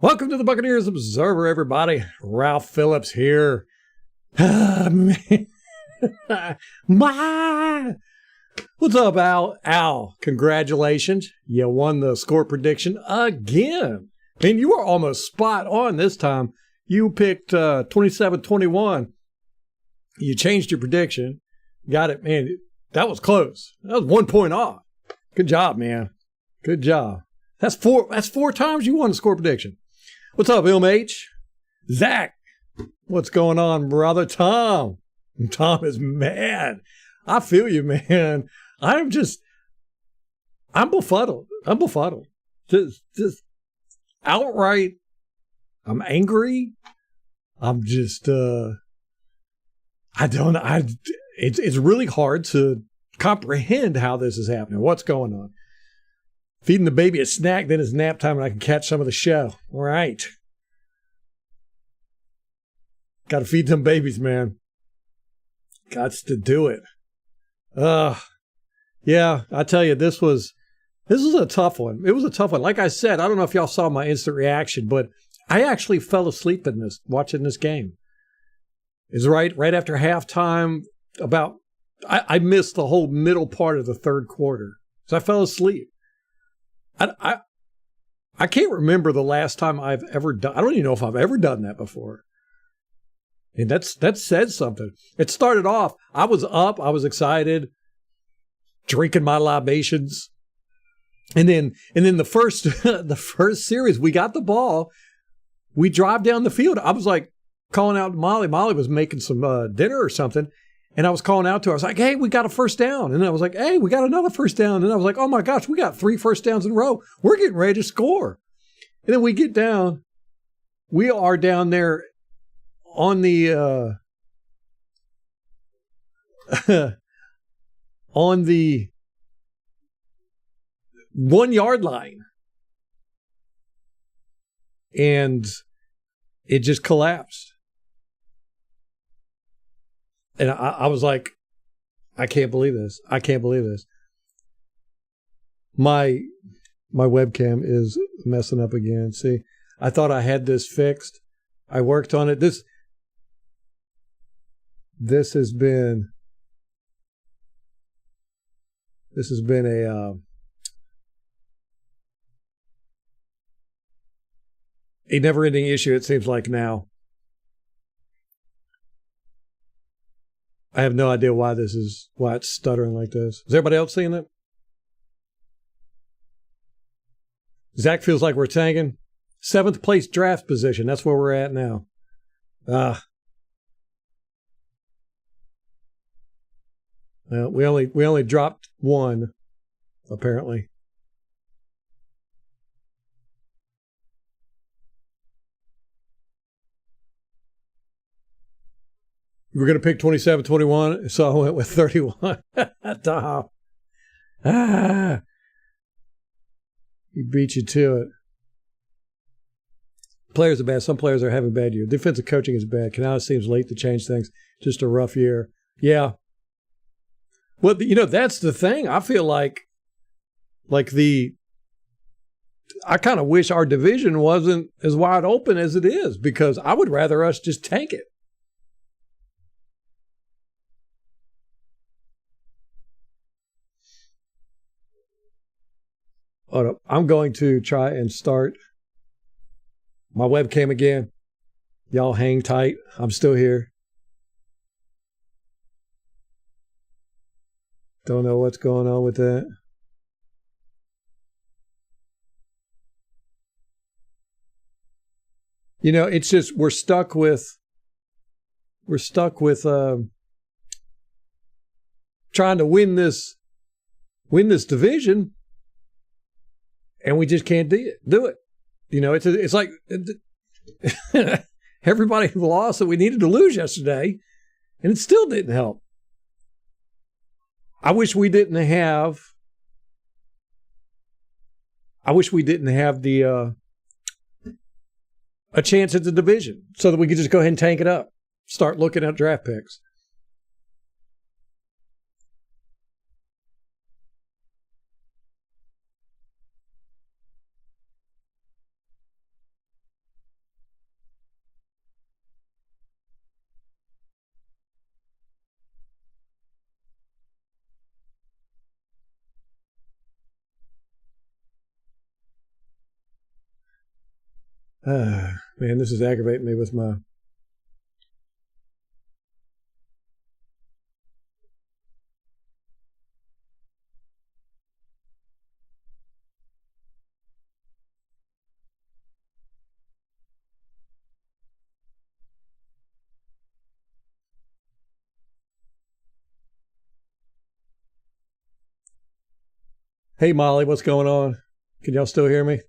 Welcome to the Buccaneers Observer, everybody. Ralph Phillips here. Man. What's up, Al? Al, congratulations. You won the score prediction again. And you were almost spot on this time. You picked 27-21. You changed your prediction. Got it, man. That was close. That was 1 point off. Good job, man. Good job. That's four times you won the score prediction. What's up, MH? Zach, what's going on, brother? Tom is mad. I feel you, man. I'm befuddled. Just outright, I'm angry. I'm just, it's really hard to comprehend how this is happening. What's going on? Feeding the baby a snack, then it's nap time, and I can catch some of the show. All right. Got to feed them babies, man. Gots to do it. Yeah, I tell you, this was a tough one. It was a tough one. Like I said, I don't know if y'all saw my instant reaction, but I actually fell asleep in this, watching this game. It's right after halftime. I missed the whole middle part of the third quarter, so I fell asleep. I can't remember the last time I've ever done. I don't even know if I've ever done that before. And that said something. It started off, I was up, I was excited, drinking my libations. And then the first series, we got the ball. We drive down the field. I was like calling out to Molly. Molly was making some dinner or something. And I was calling out to her. I was like, hey, we got a first down. And then I was like, hey, we got another first down. And I was like, oh my gosh, we got 3 first downs in a row. We're getting ready to score. And then we get down. We are down there on the on the 1 yard line. And it just collapsed. And I was like, I can't believe this. I can't believe this. My webcam is messing up again. See, I thought I had this fixed. I worked on it. This has been a never-ending issue, it seems like now. I have no idea why it's stuttering like this. Is everybody else seeing that? Zach feels like we're tanking. 7th place draft position. That's where we're at now. Well, we only dropped 1, apparently. We're going to pick 27-21, so I went with 31. Tom. He beat you to it. Players are bad. Some players are having bad years. Defensive coaching is bad. Canales seems late to change things. Just a rough year. Yeah. Well, that's the thing. I feel like I kind of wish our division wasn't as wide open as it is, because I would rather us just tank it. I'm going to try and start my webcam again. Y'all hang tight. I'm still here. Don't know what's going on with that. It's just we're stuck with trying to win this division. And we just can't do it. It's like everybody lost that we needed to lose yesterday, and it still didn't help. I wish we didn't have the a chance at the division, so that we could just go ahead and tank it up, start looking at draft picks. Man, this is aggravating me with my. Hey, Molly, what's going on? Can y'all still hear me?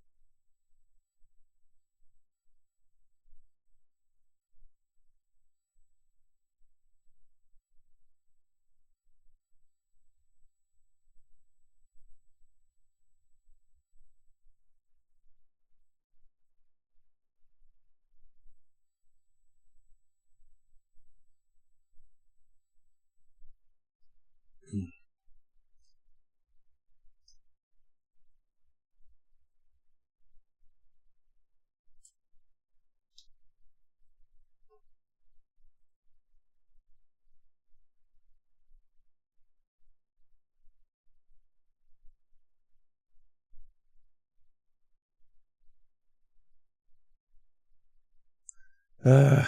Uh,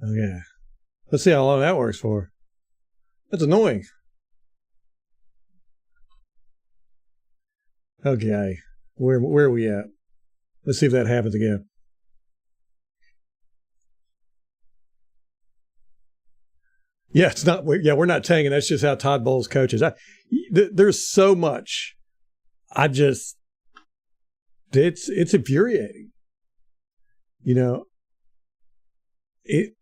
okay. Let's see how long that works for. That's annoying. Okay. Where are we at? Let's see if that happens again. Yeah, it's not. Yeah, we're not tanking. That's just how Todd Bowles coaches. There's so much. It's infuriating. You know, it.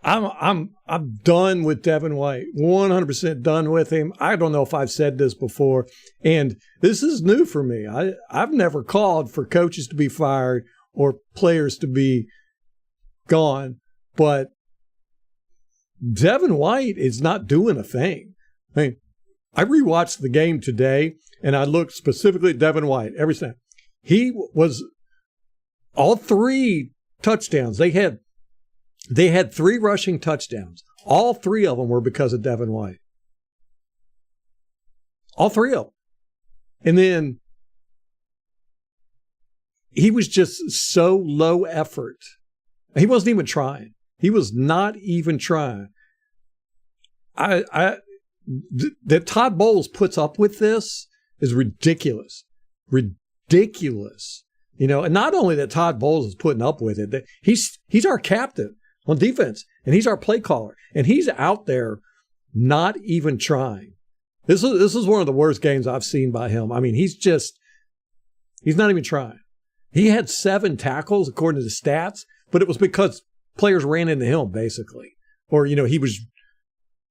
I'm done with Devin White. 100% done with him. I don't know if I've said this before, and this is new for me. I've never called for coaches to be fired or players to be gone, but Devin White is not doing a thing. I mean, I rewatched the game today, and I looked specifically at Devin White every snap. He was all 3 touchdowns. They had 3 rushing touchdowns. All 3 of them were because of Devin White. All 3 of them. And then he was just so low effort. He wasn't even trying. He was not even trying. That Todd Bowles puts up with this is ridiculous. Ridiculous. You know, and not only that Todd Bowles is putting up with it, that he's our captain on defense, and he's our play caller, and he's out there not even trying. This is one of the worst games I've seen by him. I mean, he's not even trying. He had 7 tackles according to the stats, but it was because players ran into him, basically. Or, you know, he was,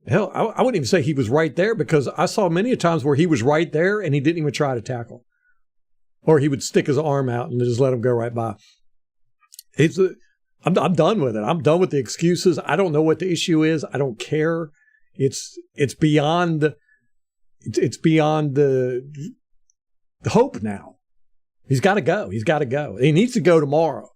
hell, I wouldn't even say he was right there, because I saw many times where he was right there and he didn't even try to tackle. Or he would stick his arm out and just let him go right by. I'm done with it. I'm done with the excuses. I don't know what the issue is. I don't care. It's beyond the hope now. He's got to go. He's got to go. He needs to go tomorrow.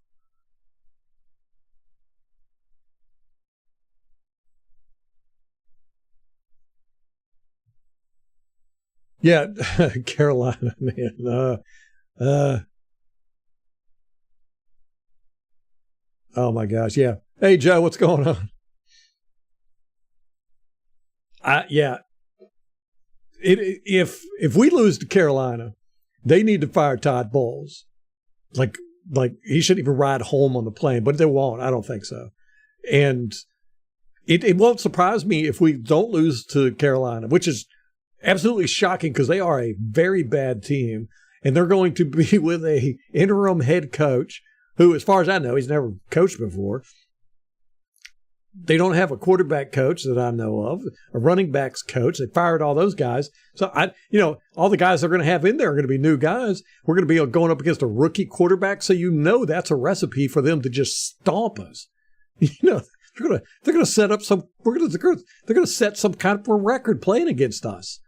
Yeah, Carolina, man. Oh my gosh, yeah. Hey Joe, what's going on? Yeah. If we lose to Carolina, they need to fire Todd Bowles. Like he shouldn't even ride home on the plane, but they won't. I don't think so. And it won't surprise me if we don't lose to Carolina, which is absolutely shocking because they are a very bad team, and they're going to be with a interim head coach who, as far as I know, he's never coached before. They don't have a quarterback coach that I know of, a running backs coach. They fired all those guys. So, all the guys they're going to have in there are going to be new guys. We're going to be going up against a rookie quarterback, so that's a recipe for them to just stomp us. They're gonna set up some. They're gonna set some kind of a record playing against us.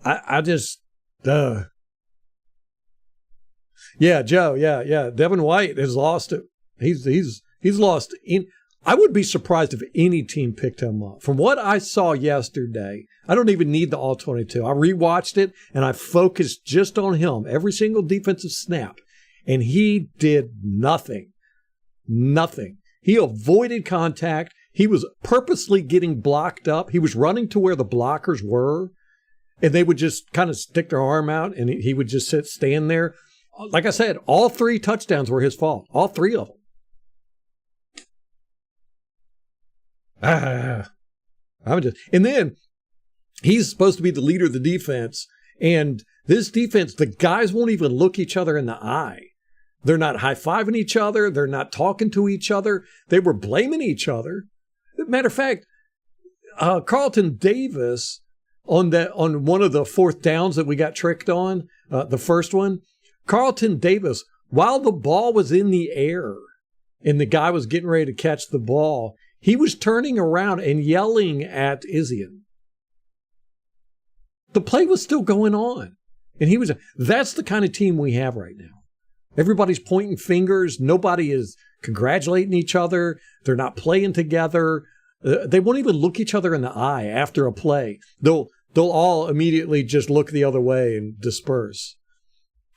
I just. Yeah, Joe. Yeah. Devin White has lost it. He's lost. I would be surprised if any team picked him up. From what I saw yesterday, I don't even need the all-22. I rewatched it, and I focused just on him, every single defensive snap, and he did nothing. Nothing. He avoided contact. He was purposely getting blocked up. He was running to where the blockers were, and they would just kind of stick their arm out, and he would just stand there. Like I said, all 3 touchdowns were his fault. All 3 of them. And then he's supposed to be the leader of the defense. And this defense, the guys won't even look each other in the eye. They're not high-fiving each other. They're not talking to each other. They were blaming each other. Matter of fact, Carlton Davis on one of the 4th downs that we got tricked on, the first one, Carlton Davis, while the ball was in the air and the guy was getting ready to catch the ball, he was turning around and yelling at Isian. The play was still going on. And that's the kind of team we have right now. Everybody's pointing fingers. Nobody is congratulating each other. They're not playing together. They won't even look each other in the eye after a play. They'll all immediately just look the other way and disperse.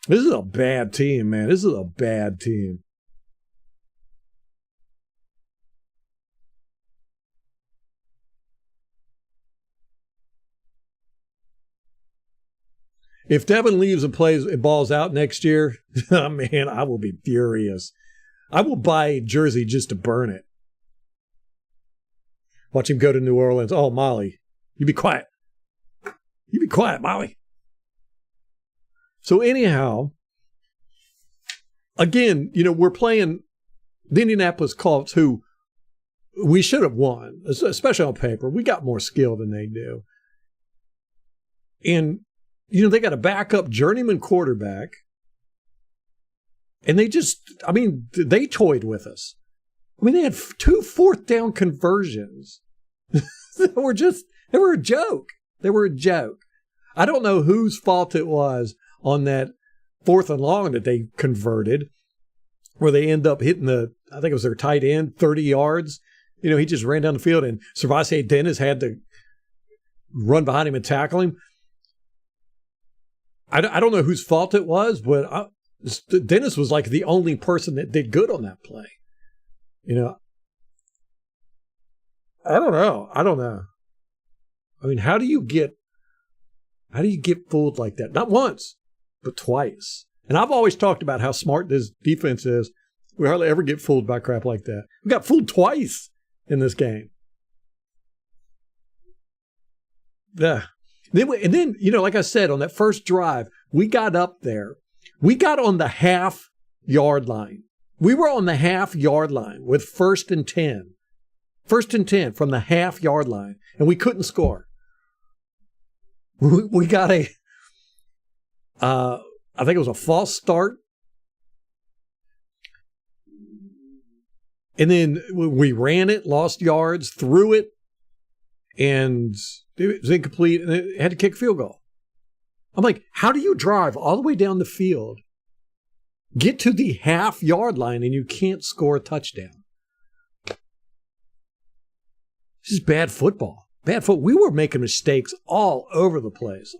This is a bad team, man. This is a bad team. If Devin leaves and balls out next year, man, I will be furious. I will buy a jersey just to burn it. Watch him go to New Orleans. Oh, Molly, you be quiet. You be quiet, Molly. So anyhow, again, we're playing the Indianapolis Colts, who we should have won, especially on paper. We got more skill than they do. And they got a backup journeyman quarterback, and they toyed with us. They had 2 4th down conversions. They were a joke. They were a joke. I don't know whose fault it was on that 4th and long that they converted, where they end up hitting I think it was their tight end, 30 yards. He just ran down the field, and Servase Dennis had to run behind him and tackle him. I don't know whose fault it was, but Dennis was like the only person that did good on that play. I don't know. How do you get fooled like that? Not once, but twice. And I've always talked about how smart this defense is. We hardly ever get fooled by crap like that. We got fooled twice in this game. Yeah. And then, like I said, on that first drive, we got up there. We got on the half-yard line. We were on the half-yard line with 1st and 10. 1st and 10 from the half-yard line, and we couldn't score. We got I think it was a false start. And then we ran it, lost yards, threw it, and it was incomplete, and it had to kick a field goal. I'm like, how do you drive all the way down the field, get to the half-yard line, and you can't score a touchdown? This is bad football. We were making mistakes all over the place.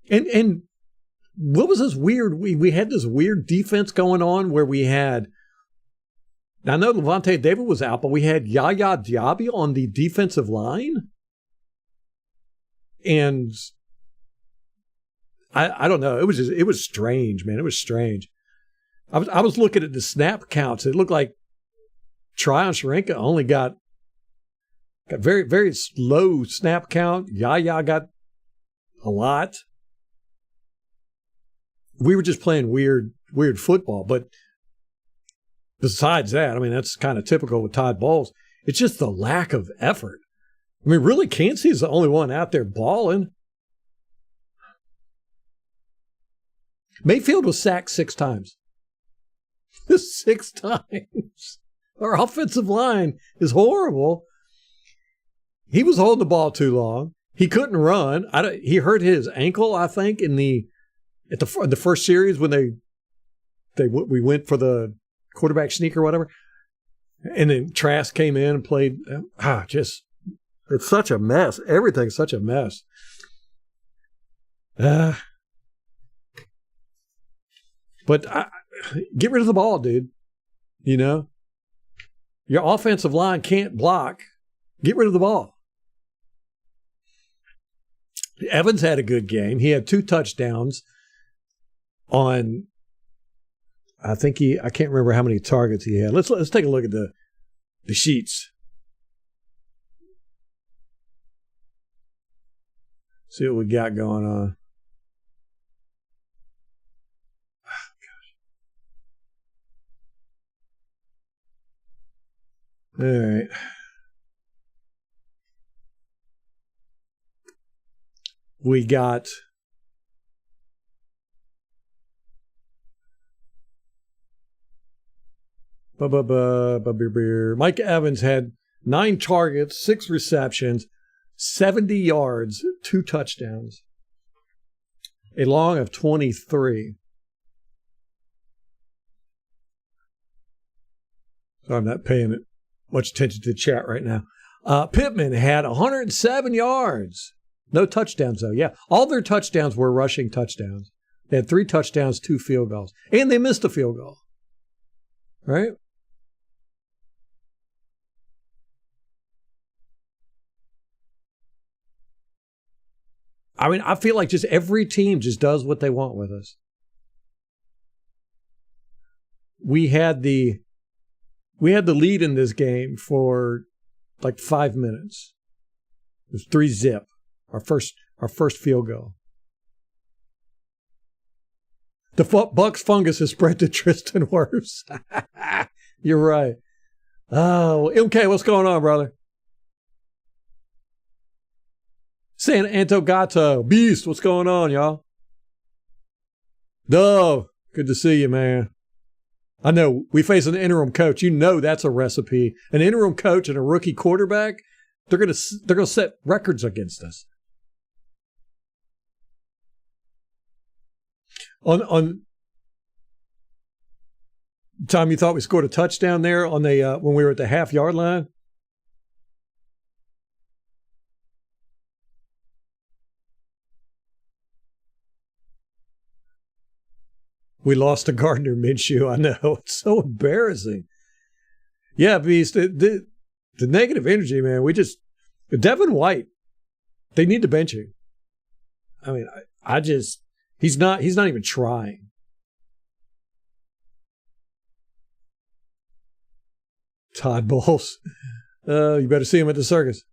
And what was this weird? We had this weird defense going on where we had, I know Levante David was out, but we had Yaya Diaby on the defensive line. And I don't know. It was strange, man. It was strange. I was looking at the snap counts. It looked like Tryon Sharenka only got very, very low snap count. Yaya got a lot. We were just playing weird football. But besides that, that's kind of typical with Todd Bowles. It's just the lack of effort. Really, Cansey is the only one out there balling. Mayfield was sacked 6 times. 6 times. Our offensive line is horrible. He was holding the ball too long. He couldn't run. He hurt his ankle, I think, in the first series when we went for the quarterback sneak or whatever. And then Trask came in and played. It's such a mess. Everything's such a mess. But get rid of the ball, dude. You know? Your offensive line can't block. Get rid of the ball. Evans had a good game. He had 2 touchdowns on, I can't remember how many targets he had. Let's take a look at the sheets. See what we got going on. All right. We got Mike Evans had 9 targets, 6 receptions, 70 yards, 2 touchdowns, a long of 23. So I'm not paying much attention to the chat right now. Pittman had 107 yards. No touchdowns, though. Yeah, all their touchdowns were rushing touchdowns. They had 3 touchdowns, 2 field goals. And they missed a field goal. Right? I mean, I feel like just every team just does what they want with us. We had the lead in this game for like 5 minutes. It was 3-0. Our first field goal. The Bucs fungus has spread to Tristan Wirfs. You're right. Oh, MK, what's going on, brother? San Antogato, Beast, what's going on, y'all? Dove, good to see you, man. I know we face an interim coach. You know that's a recipe. An interim coach and a rookie quarterback, they're gonna set records against us. On Tom, you thought we scored a touchdown there on the when we were at the half-yard line? We lost to Gardner Minshew. I know. It's so embarrassing. Yeah, Beast, the negative energy, man. Devin White, they need to bench him. I mean, he's not even trying. Todd Bowles. You better see him at the circus.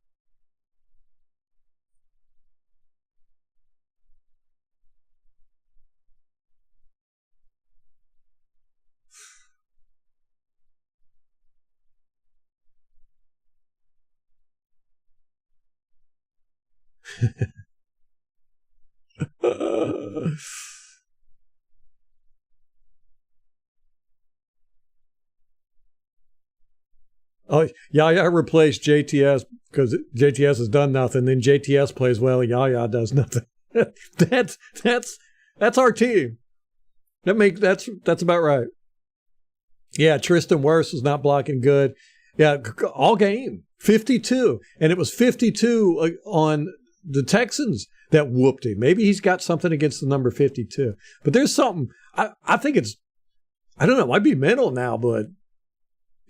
Oh, Yaya replaced JTS because JTS has done nothing. Then JTS plays well. Yaya does nothing. That's our team. That's about right. Yeah, Tristan Wirfs is not blocking good. Yeah, all game 52, and it was 52 on the Texans that whooped him. Maybe he's got something against the number 52, but there's something. I think it's. I don't know. It might be mental now, but.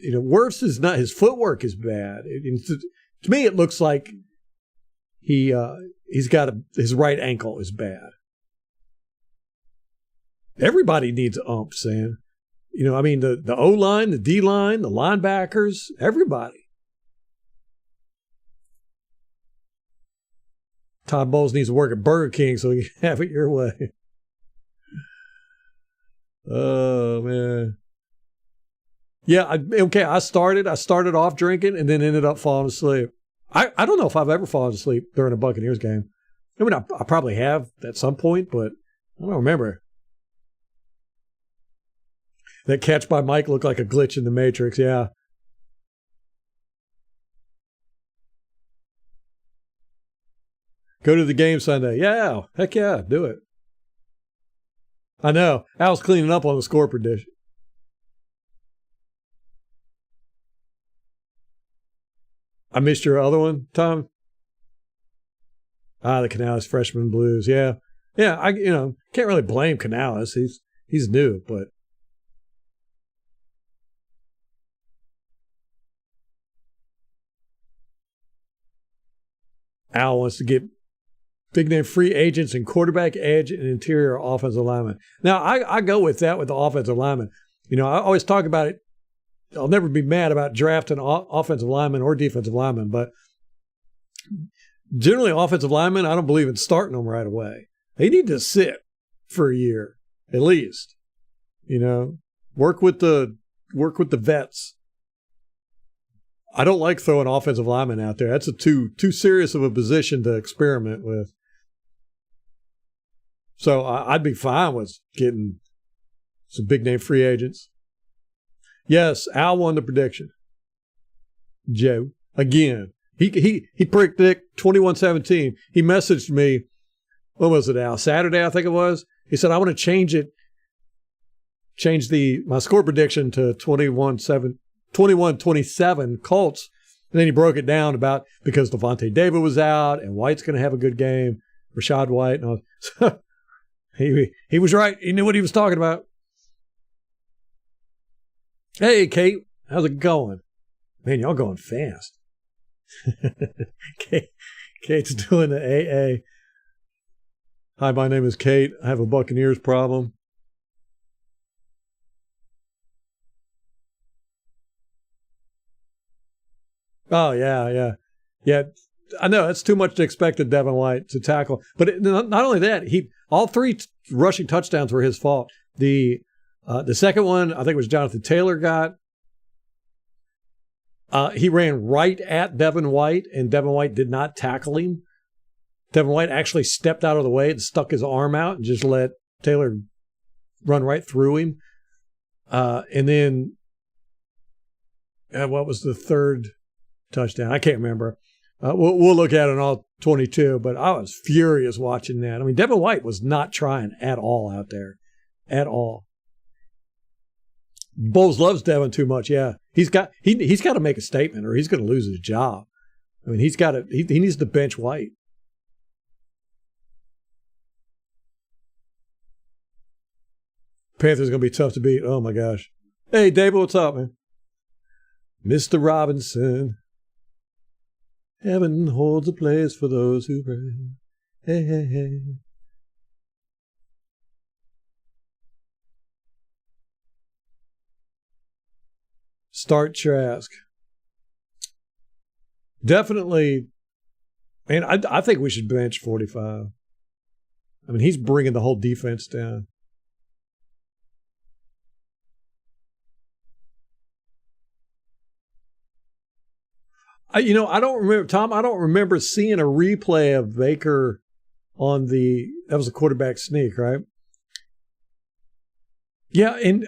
Wirfs is not, his footwork is bad. To me, it looks like he's got his right ankle is bad. Everybody needs umps, man. I mean, the O-line, the D-line, the linebackers, everybody. Todd Bowles needs to work at Burger King so he can have it your way. Oh, man. Yeah, I started off drinking and then ended up falling asleep. I don't know if I've ever fallen asleep during a Buccaneers game. I mean, I probably have at some point, but I don't remember. That catch by Mike looked like a glitch in the Matrix. Yeah. Go to the game Sunday. Yeah. Heck yeah. Do it. I know. Al's cleaning up on the score prediction. I missed your other one, Tom. The Canales freshman blues. Yeah. Yeah. I can't really blame Canales. He's new, but Al wants to get big name free agents and quarterback, edge, and interior offensive lineman. Now, I go with that with the offensive lineman. I always talk about it. I'll never be mad about drafting offensive lineman or defensive lineman, but generally offensive linemen, I don't believe in starting them right away. They need to sit for a year at least. Work with the vets. I don't like throwing offensive linemen out there. That's too serious of a position to experiment with. So I'd be fine with getting some big name free agents. Yes, Al won the prediction. Joe, again, he predicted 21-17. He messaged me, when was it, Al? Saturday, I think it was. He said, I want to change my score prediction to 21-27 Colts. And then he broke it down about because Devontae David was out and White's going to have a good game, Rashad White. And he was right. He knew what he was talking about. Hey, Kate, how's it going? Man, y'all going fast. Kate's doing the AA. Hi, my name is Kate. I have a Buccaneers problem. Oh, yeah. I know it's too much to expect of Devin White to tackle. But not only that, all three rushing touchdowns were his fault. The second one, I think it was Jonathan Taylor got. He ran right at Devin White, and Devin White did not tackle him. Devin White actually stepped out of the way and stuck his arm out and just let Taylor run right through him. And then, what was the third touchdown? I can't remember. We'll look at it in all 22, but I was furious watching that. I mean, Devin White was not trying at all out there. At all. Bowles loves Devin too much. Yeah, he's got to make a statement, or he's going to lose his job. I mean, he needs to bench White. Panthers going to be tough to beat. Oh my gosh. Hey, David, what's up, man? Mr. Robinson. Heaven holds a place for those who pray. Hey, hey, hey. Start Trask. Definitely, man, I think we should bench 45. I mean, he's bringing the whole defense down. I don't remember, Tom, I don't remember seeing a replay of Baker that was a quarterback sneak, right? Yeah, and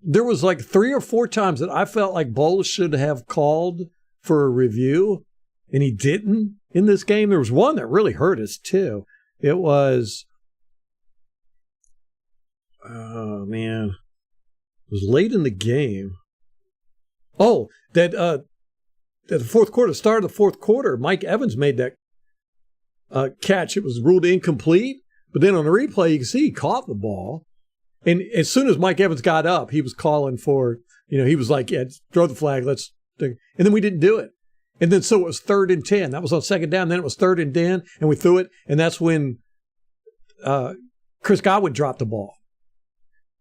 there was like 3 or 4 times that I felt like Bowles should have called for a review, and he didn't in this game. There was one that really hurt us, too. It was, oh, man. It was late in the game. Oh, that at the fourth quarter, start of the fourth quarter, Mike Evans made that catch. It was ruled incomplete, but then on the replay, you can see he caught the ball. And as soon as Mike Evans got up, he was calling for, he was like, yeah, throw the flag, let's think. And then we didn't do it. And then so it was 3rd and 10. That was on second down. Then it was 3rd and 10, and we threw it. And that's when Chris Godwin dropped the ball.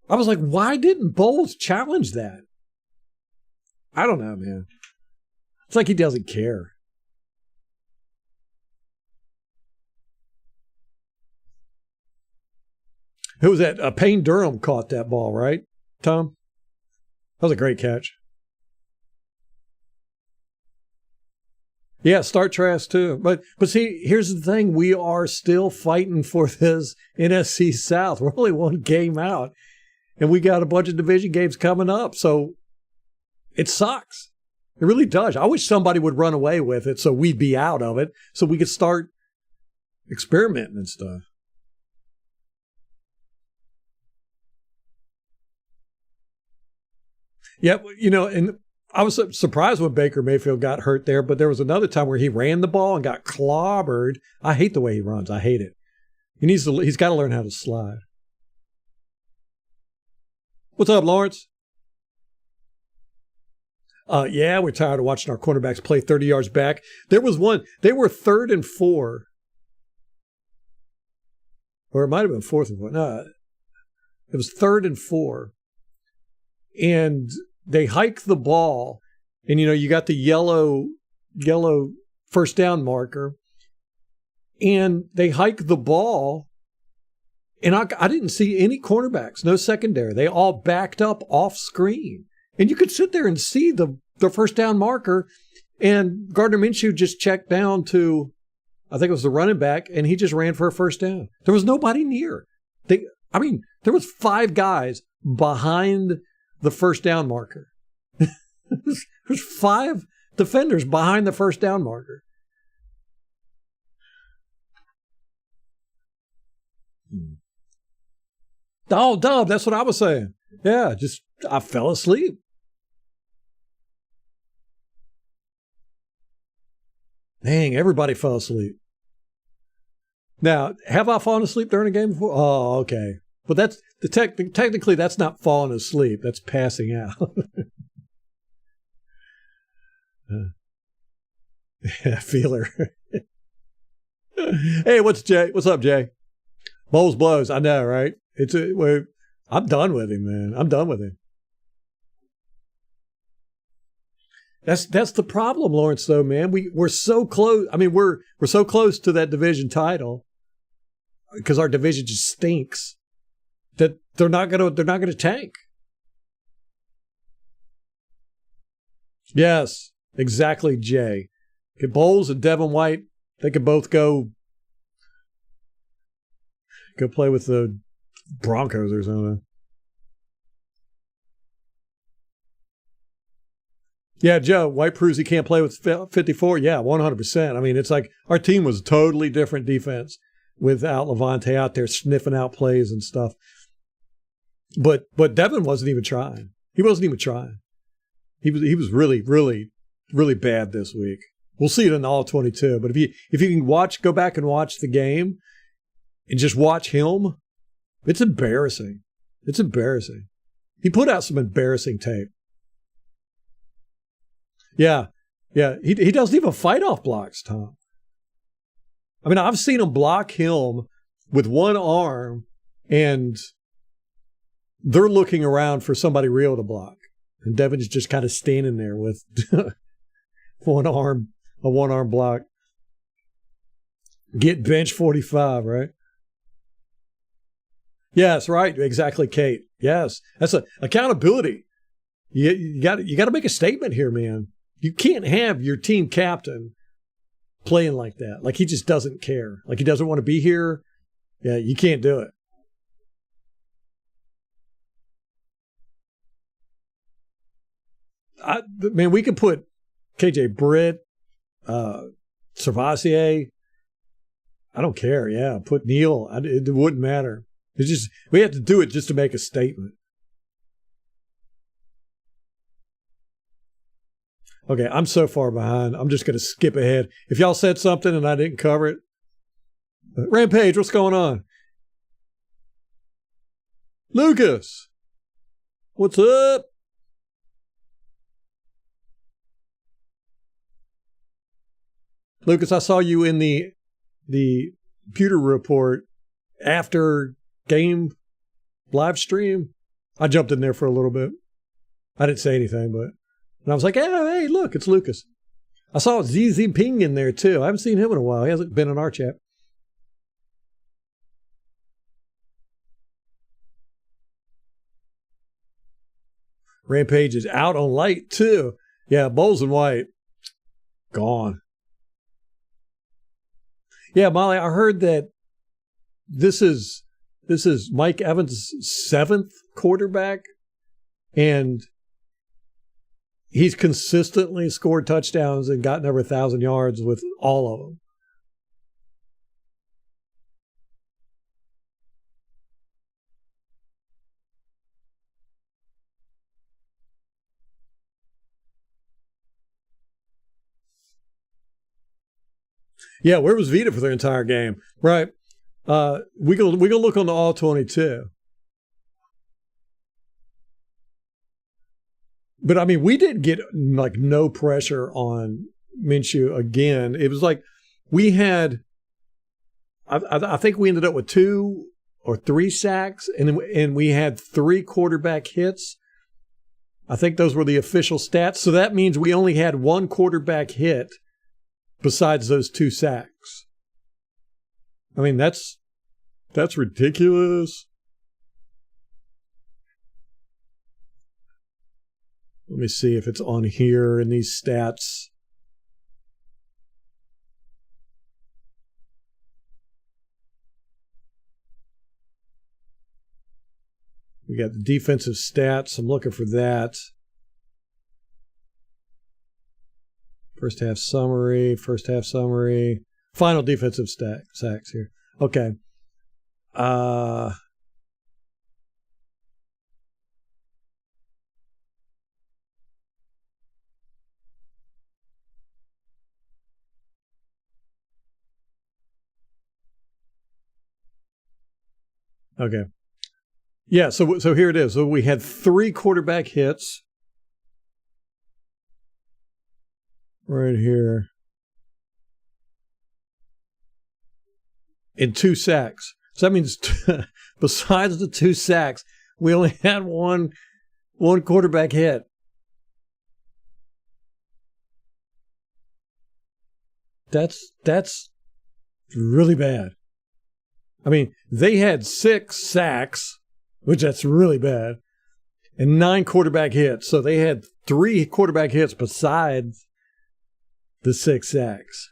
I was like, why didn't Bowles challenge that? I don't know, man. It's like he doesn't care. Who was that? Payne Durham caught that ball, right, Tom? That was a great catch. Yeah, start Trask too. But see, here's the thing. We are still fighting for this NFC South. We're only one game out. and we got a bunch of division games coming up. So it sucks. It really does. I wish somebody would run away with it so we'd be out of it so we could start experimenting and stuff. Yeah, and I was surprised when Baker Mayfield got hurt there, but there was another time where he ran the ball and got clobbered. I hate the way he runs. I hate it. He's got to learn how to slide. What's up, Lawrence? Yeah, we're tired of watching our cornerbacks play 30 yards back. There was one. They were 3rd and 4. Or it might have been 4th and 4. No, it was 3rd and 4. And they hike the ball. And, you got the yellow first down marker. And they hike the ball. And I didn't see any cornerbacks, no secondary. They all backed up off screen. And you could sit there and see the first down marker, and Gardner Minshew just checked down to, I think it was the running back, and he just ran for a first down. There was nobody near. There was 5 guys behind the first down marker. There's 5 defenders behind the first down marker. Oh, Dub, that's what I was saying. Yeah, I fell asleep. Dang, everybody fell asleep. Now, have I fallen asleep during a game before? Oh, okay. But that's technically that's not falling asleep. That's passing out. Yeah, feeler. Hey, what's up, Jay? Bowles blows. I know, right? I'm done with him, man. I'm done with him. That's the problem, Lawrence, though, man. We're so close. I mean, we're so close to that division title because our division just stinks that they're not gonna tank. Yes, exactly, Jay. Bowles and Devin White, they could both go play with the Broncos or something. Yeah, Joe, White proves he can't play with 54. Yeah, 100%. I mean, it's like our team was a totally different defense without Levante out there sniffing out plays and stuff. But Devin wasn't even trying. He wasn't even trying. He was really, really, really bad this week. We'll see it in all 22. But if you can go back and watch the game and just watch him, it's embarrassing. It's embarrassing. He put out some embarrassing tape. Yeah. He doesn't even fight off blocks, Tom. I mean, I've seen him block him with one arm, and they're looking around for somebody real to block. And Devin's just kind of standing there with a one-arm block. Get bench 45, right? Yes, right. Exactly, Kate. Yes. That's accountability. You got to make a statement here, man. You can't have your team captain playing like that. Like he just doesn't care. Like he doesn't want to be here. Yeah, you can't do it. Man, we could put KJ Britt, Servassier. I don't care. Yeah, put Neal. It wouldn't matter. It's just we have to do it just to make a statement. Okay, I'm so far behind. I'm just going to skip ahead. If y'all said something and I didn't cover it, Rampage, what's going on? Lucas, what's up? Lucas, I saw you in the Pewter Report after game live stream. I jumped in there for a little bit. I didn't say anything, but and I was like, hey, look, it's Lucas. I saw Xi Jinping in there too. I haven't seen him in a while. He hasn't been in our chat. Rampage is out on light too. Yeah, Bowles and White gone. Yeah, Molly, I heard that this is This is Mike Evans' 7th quarterback, and he's consistently scored touchdowns and gotten over 1,000 yards with all of them. Yeah, where was Vita for their entire game? Right. We gonna look on the all 22. But I mean, we didn't get like no pressure on Minshew again. It was like we had, I think we ended up with 2 or 3 sacks, and we had 3 quarterback hits. I think those were the official stats. So that means we only had 1 quarterback hit besides those 2 sacks. I mean, that's ridiculous. Let me see if it's on here in these stats. We got the defensive stats. I'm looking for that. First half summary. Final defensive sacks here. Okay. Okay. Yeah, so here it is. So we had 3 quarterback hits. Right here. And 2 sacks. So that means besides the 2 sacks, we only had one quarterback hit. That's really bad. I mean, they had 6 sacks, which that's really bad, and 9 quarterback hits. So they had 3 quarterback hits besides the 6 sacks.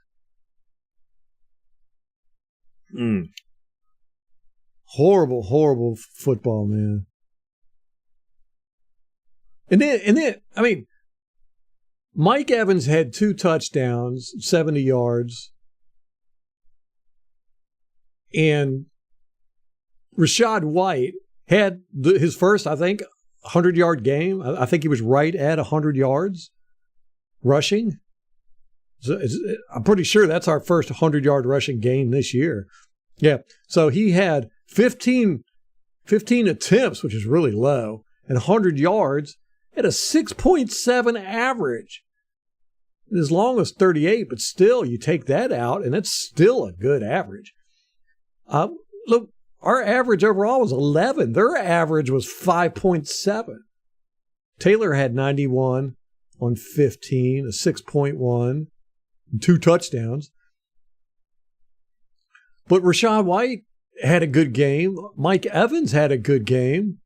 Horrible football, man. And then, I mean, Mike Evans had 2 touchdowns, 70 yards. And Rachaad White had his first, I think, 100-yard game. I think he was right at 100 yards rushing. So I'm pretty sure that's our first 100-yard rushing game this year. Yeah. So he had 15 attempts, which is really low, and 100 yards at a 6.7 average. As long as 38, but still, you take that out, and that's still a good average. Look, our average overall was 11. Their average was 5.7. Taylor had 91 on 15, a 6.1, 2 touchdowns. But Rachaad White had a good game. Mike Evans had a good game.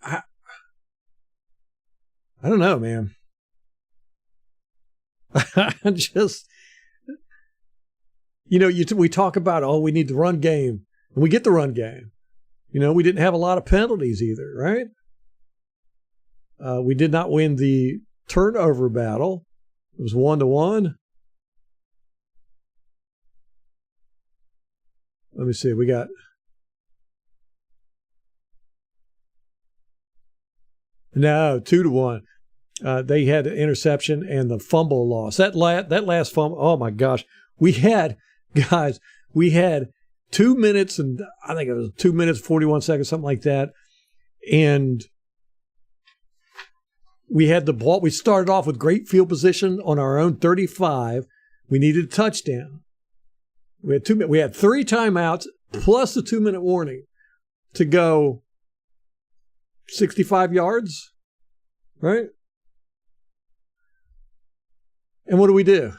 I don't know, man. Just, we talk about, we need the run game, and we get the run game. We didn't have a lot of penalties either, right? We did not win the turnover battle. It was 1-1. Let me see. We got no 2-1. They had an interception and the fumble loss. That last fumble. Oh my gosh, we had 2 minutes and I think it was 2 minutes 41 seconds, something like that, and we had the ball. We started off with great field position on our own 35. We needed a touchdown. We had 3 timeouts plus a 2-minute warning to go 65 yards, right? And what do?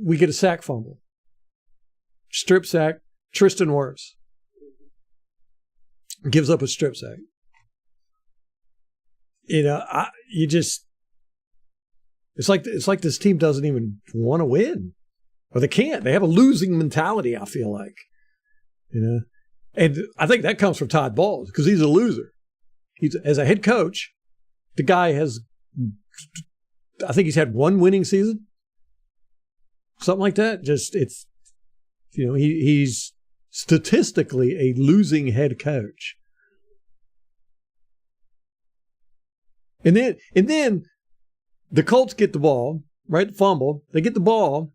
We get a sack fumble. Strip sack. Tristan Wirfs gives up a strip sack. It's like this team doesn't even want to win. or they can't. They have a losing mentality, I feel like. And I think that comes from Todd Bowles because he's a loser. As a head coach, the guy has, I think he's had one winning season, something like that. He's statistically a losing head coach. And then the Colts get the ball, right? Fumble. They get the ball.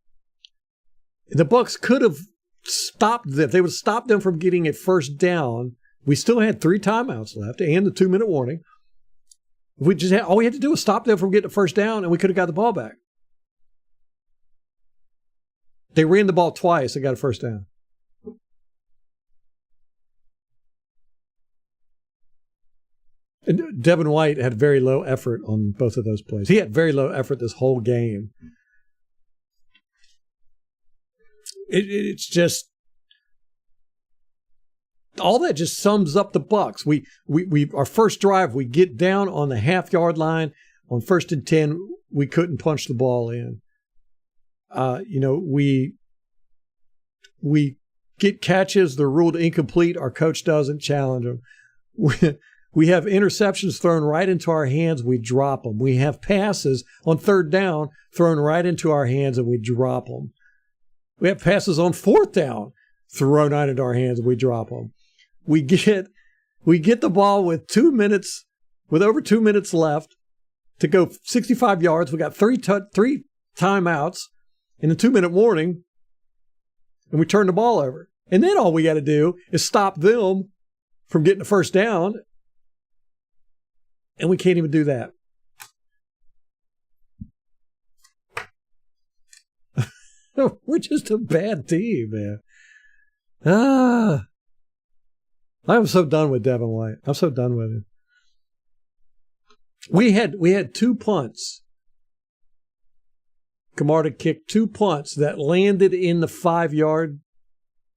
The Bucs could have stopped them. If they would have stopped them from getting a first down, we still had 3 timeouts left and the 2-minute warning. All we had to do was stop them from getting a first down, and we could have got the ball back. They ran the ball twice and got a first down. And Devin White had very low effort on both of those plays. He had very low effort this whole game. It's just all that just sums up the Bucs. We our first drive, we get down on the half-yard line on 1st and 10. We couldn't punch the ball in. We get catches. They're ruled incomplete. Our coach doesn't challenge them. We have interceptions thrown right into our hands. We drop them. We have passes on 3rd down thrown right into our hands, and we drop them. We have passes on 4th down thrown right into our hands, and we drop them. We get the ball with over 2 minutes left to go 65 yards. We got three timeouts and a 2-minute warning, and we turn the ball over. And then all we got to do is stop them from getting a first down, and we can't even do that. We're just a bad team, man. I'm so done with Devin White. I'm so done with him. We had 2 punts. Camarda kicked 2 punts that landed in the 5-yard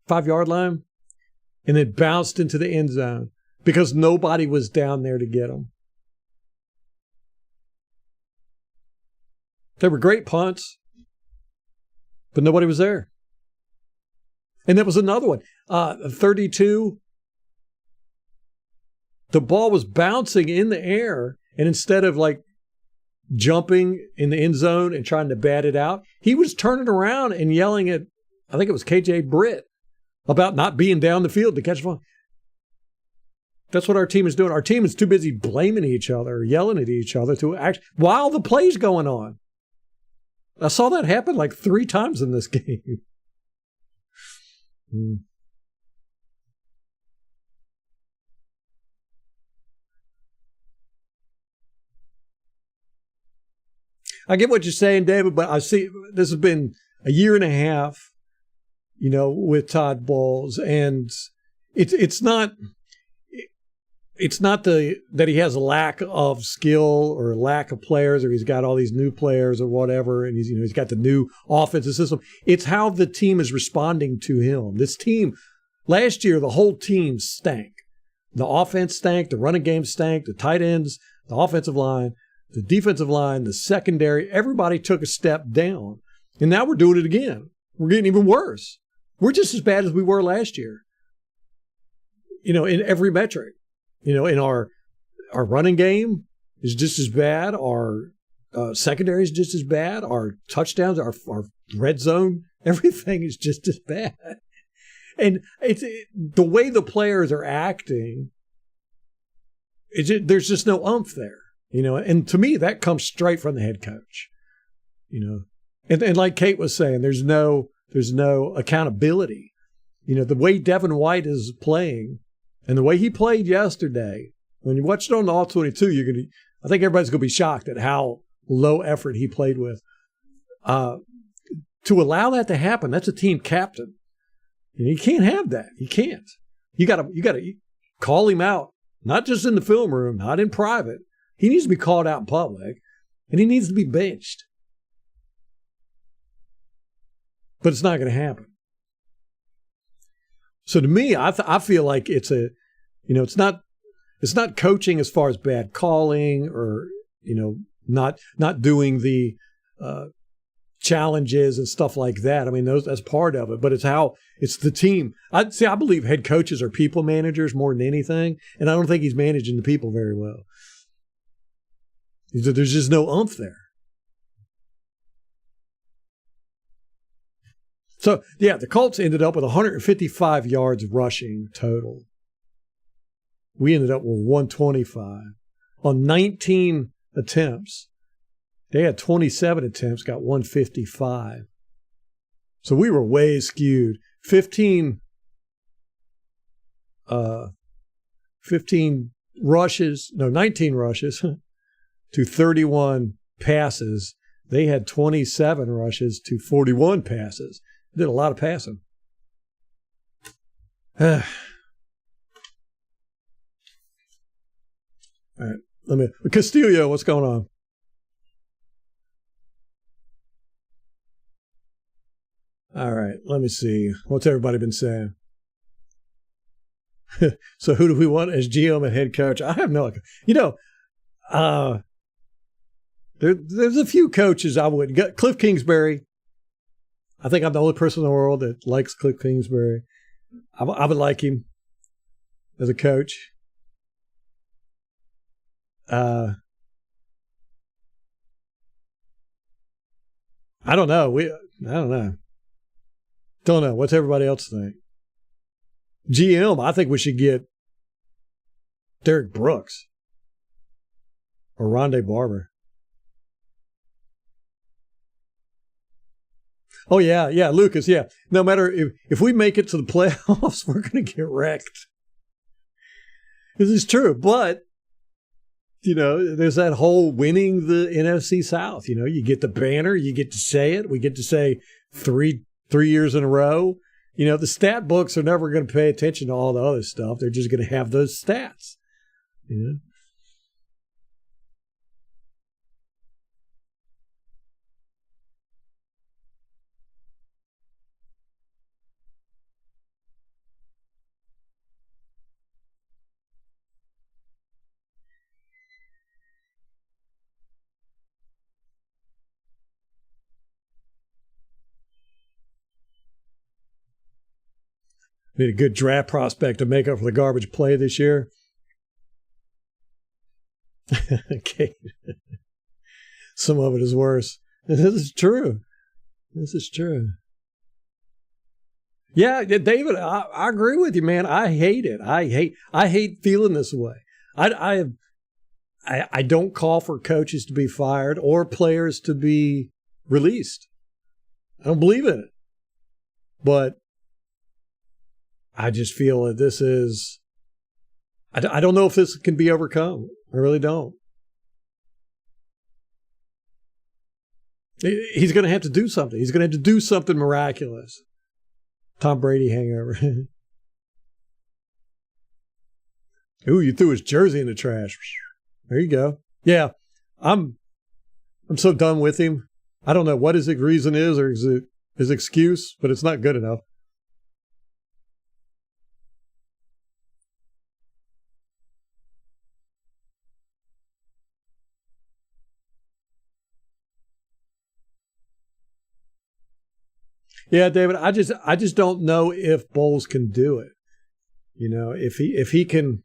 line and then bounced into the end zone because nobody was down there to get them. They were great punts, but nobody was there. And there was another one, 32. The ball was bouncing in the air, and instead of jumping in the end zone and trying to bat it out, he was turning around and yelling at, I think it was KJ Britt, about not being down the field to catch the ball. That's what our team is doing. Our team is too busy blaming each other, yelling at each other to act while the play's going on. I saw that happen 3 times in this game. I get what you're saying, David, but I see this has been a year and a half, with Todd Bowles, and it's not that he has a lack of skill or lack of players, or he's got all these new players or whatever, and he's got the new offensive system. It's how the team is responding to him. This team, last year, the whole team stank. The offense stank, the running game stank, the tight ends, the offensive line, the defensive line, the secondary. Everybody took a step down, and now we're doing it again. We're getting even worse. We're just as bad as we were last year. In every metric. In our running game is just as bad. Our secondary is just as bad. Our touchdowns, our red zone, everything is just as bad. And the way the players are acting, there's just no oomph there. And to me, that comes straight from the head coach. And like Kate was saying, there's no accountability. The way Devin White is playing. And the way he played yesterday, when you watch it on the All-22, I think everybody's going to be shocked at how low effort he played with. To allow that to happen, that's a team captain. And you can't have that. You can't. You got to call him out, not just in the film room, not in private. He needs to be called out in public, and he needs to be benched. But it's not going to happen. So to me, I feel like it's not coaching as far as bad calling or, not doing the challenges and stuff like that. I mean, that's part of it, but it's the team. I believe head coaches are people managers more than anything, and I don't think he's managing the people very well. There's just no oomph there. So, yeah, the Colts ended up with 155 yards rushing total. We ended up with 125 on 19 attempts. They had 27 attempts, got 155. So we were way skewed. 15 19 rushes to 31 passes. They had 27 rushes to 41 passes. Did a lot of passing. All right, Castillo, what's going on? All right, let me see. What's everybody been saying? So who do we want as GM and head coach? I have no idea. There's a few coaches I would get. Cliff Kingsbury. I think I'm the only person in the world that likes Cliff Kingsbury. I would like him as a coach. I don't know. Don't know. What's everybody else think? GM, I think we should get Derek Brooks or Rondé Barber. Oh, yeah, Lucas, yeah. No matter if we make it to the playoffs, we're going to get wrecked. This is true, but, there's that whole winning the NFC South. You get the banner, you get to say it. We get to say three years in a row. The stat books are never going to pay attention to all the other stuff. They're just going to have those stats. Need a good draft prospect to make up for the garbage play this year. Okay. Some of it is worse. This is true. Yeah, David, I agree with you, man. I hate it. I hate feeling this way. I don't call for coaches to be fired or players to be released. I don't believe in it. But I just feel that this is, I don't know if this can be overcome. I really don't. He's going to have to do something. He's going to have to do something miraculous. Tom Brady hangover. Ooh, you threw his jersey in the trash. There you go. Yeah, I'm so done with him. I don't know what his reason is or his excuse, but it's not good enough. Yeah, David, I just don't know if Bowles can do it. If he can,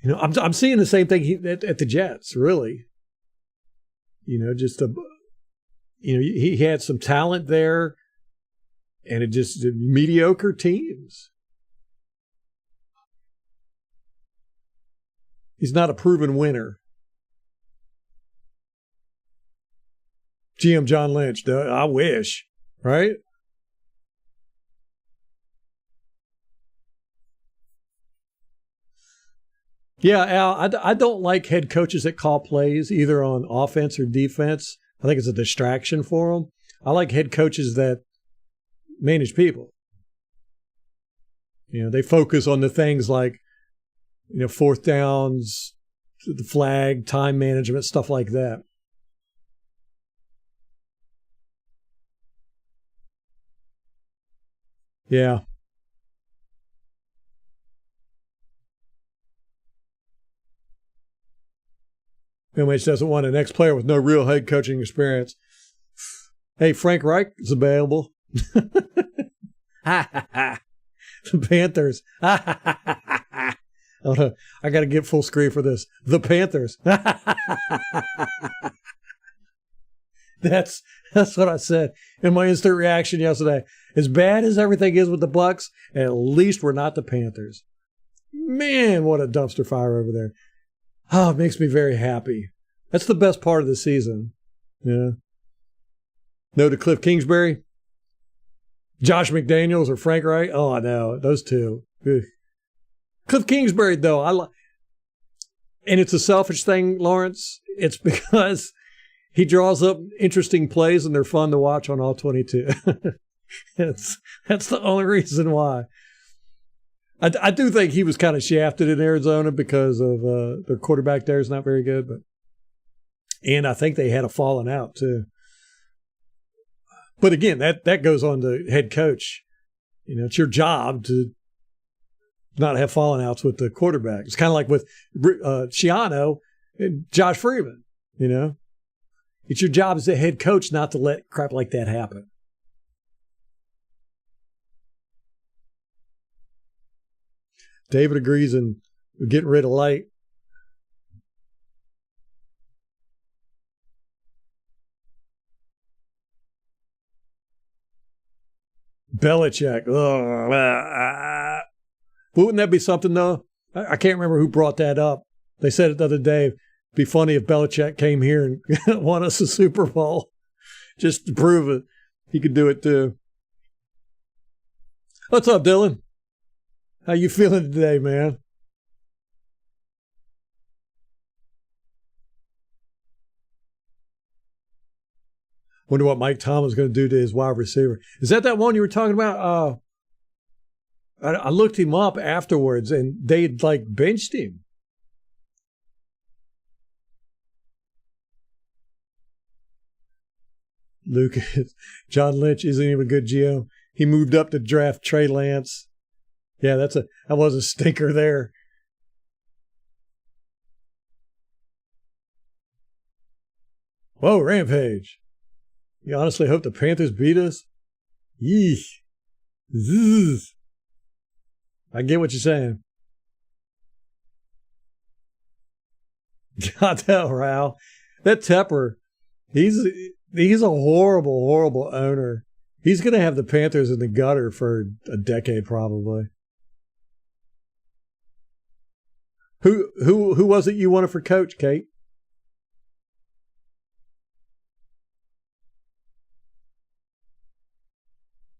I'm seeing the same thing at the Jets, really. He had some talent there, and it just mediocre teams. He's not a proven winner. GM John Lynch, I wish. Right? Yeah, Al, I don't like head coaches that call plays either on offense or defense. I think it's a distraction for them. I like head coaches that manage people. They focus on the things like, fourth downs, the flag, time management, stuff like that. Yeah. MH doesn't want an ex-player with no real head coaching experience. Hey, Frank Reich is available. The Panthers. Oh, no. I got to get full screen for this. The Panthers. That's what I said in my instant reaction yesterday. As bad as everything is with the Bucs, at least we're not the Panthers. Man, what a dumpster fire over there. Oh, it makes me very happy. That's the best part of the season. Yeah. No to Cliff Kingsbury, Josh McDaniels, or Frank Reich. Oh, I know. Those two. Ugh. Cliff Kingsbury, though, and it's a selfish thing, Lawrence. It's because he draws up interesting plays and they're fun to watch on all 22. That's the only reason why. I do think he was kind of shafted in Arizona because of their quarterback there is not very good, and I think they had a falling out too. But again, that goes on to head coach. It's your job to not have falling outs with the quarterback. It's kind of like with Shiano and Josh Freeman. It's your job as a head coach not to let crap like that happen. David agrees in getting rid of Light. Belichick. Wouldn't that be something, though? I can't remember who brought that up. They said it the other day. It'd be funny if Belichick came here and won us a Super Bowl just to prove it. He could do it, too. What's up, Dylan? How you feeling today, man? Wonder what Mike Tomlin's going to do to his wide receiver. Is that one you were talking about? I looked him up afterwards, and they'd benched him. Lucas, John Lynch isn't even a good GM. He moved up to draft Trey Lance. Yeah, that was a stinker there. Whoa, Rampage. You honestly hope the Panthers beat us? Yeesh. Zzz. I get what you're saying. God hell, Rao. That Tepper, he's a horrible, horrible owner. He's going to have the Panthers in the gutter for a decade, probably. Who was it you wanted for coach, Kate?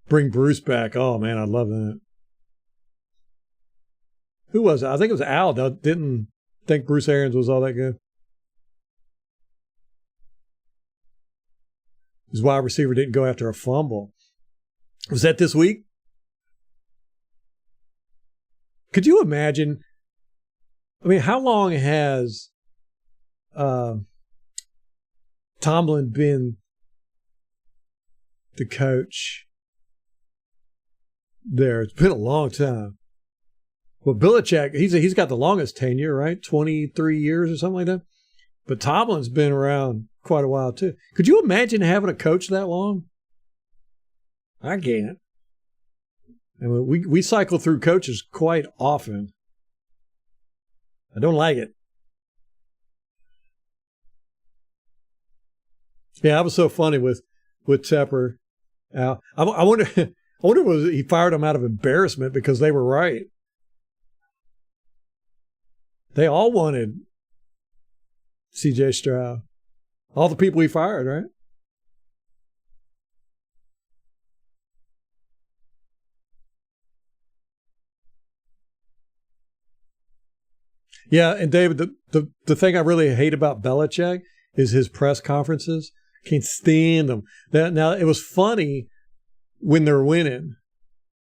Bring Bruce back. Oh, man, I love that. Who was it? I think it was Al. Didn't think Bruce Arians was all that good. His wide receiver didn't go after a fumble. Was that this week? Could you imagine? I mean, how long has Tomlin been the coach there? It's been a long time. Well, Belichick, he's got the longest tenure, right? 23 years or something like that. But Tomlin's been around quite a while, too. Could you imagine having a coach that long? I can't. I mean, we cycle through coaches quite often. I don't like it. Yeah, I was so funny with Tepper. I wonder was he fired him out of embarrassment because they were right. They all wanted C.J. Stroud. All the people he fired, right? Yeah, and David, the thing I really hate about Belichick is his press conferences. Can't stand them. Now, it was funny when they're winning,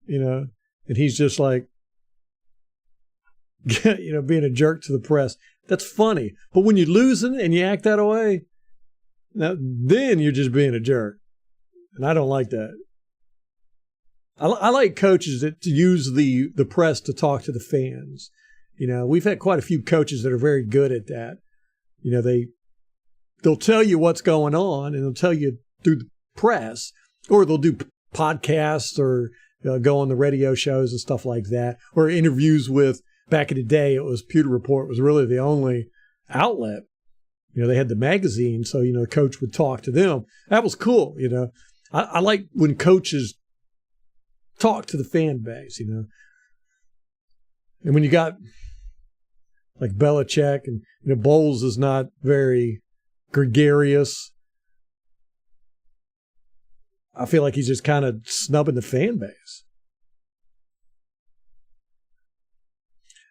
and he's just like, being a jerk to the press. That's funny. But when you're losing and you act that way, now, then you're just being a jerk. And I don't like that. I like coaches that use the press to talk to the fans. We've had quite a few coaches that are very good at that. They'll tell you what's going on, and they'll tell you through the press, or they'll do podcasts or go on the radio shows and stuff like that, or interviews with, back in the day, it was Pewter Report was really the only outlet. They had the magazine, so, the coach would talk to them. That was cool, I like when coaches talk to the fan base, And when you got like Belichick and, Bowles is not very gregarious. I feel like he's just kind of snubbing the fan base.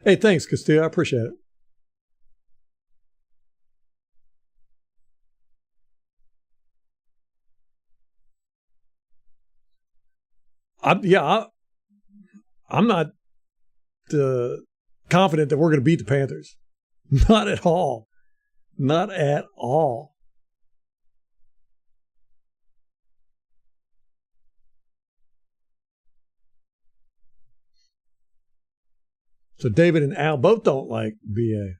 Hey, thanks, Castillo. I appreciate it. I'm not confident that we're going to beat the Panthers. Not at all. Not at all. So David and Al both don't like BA.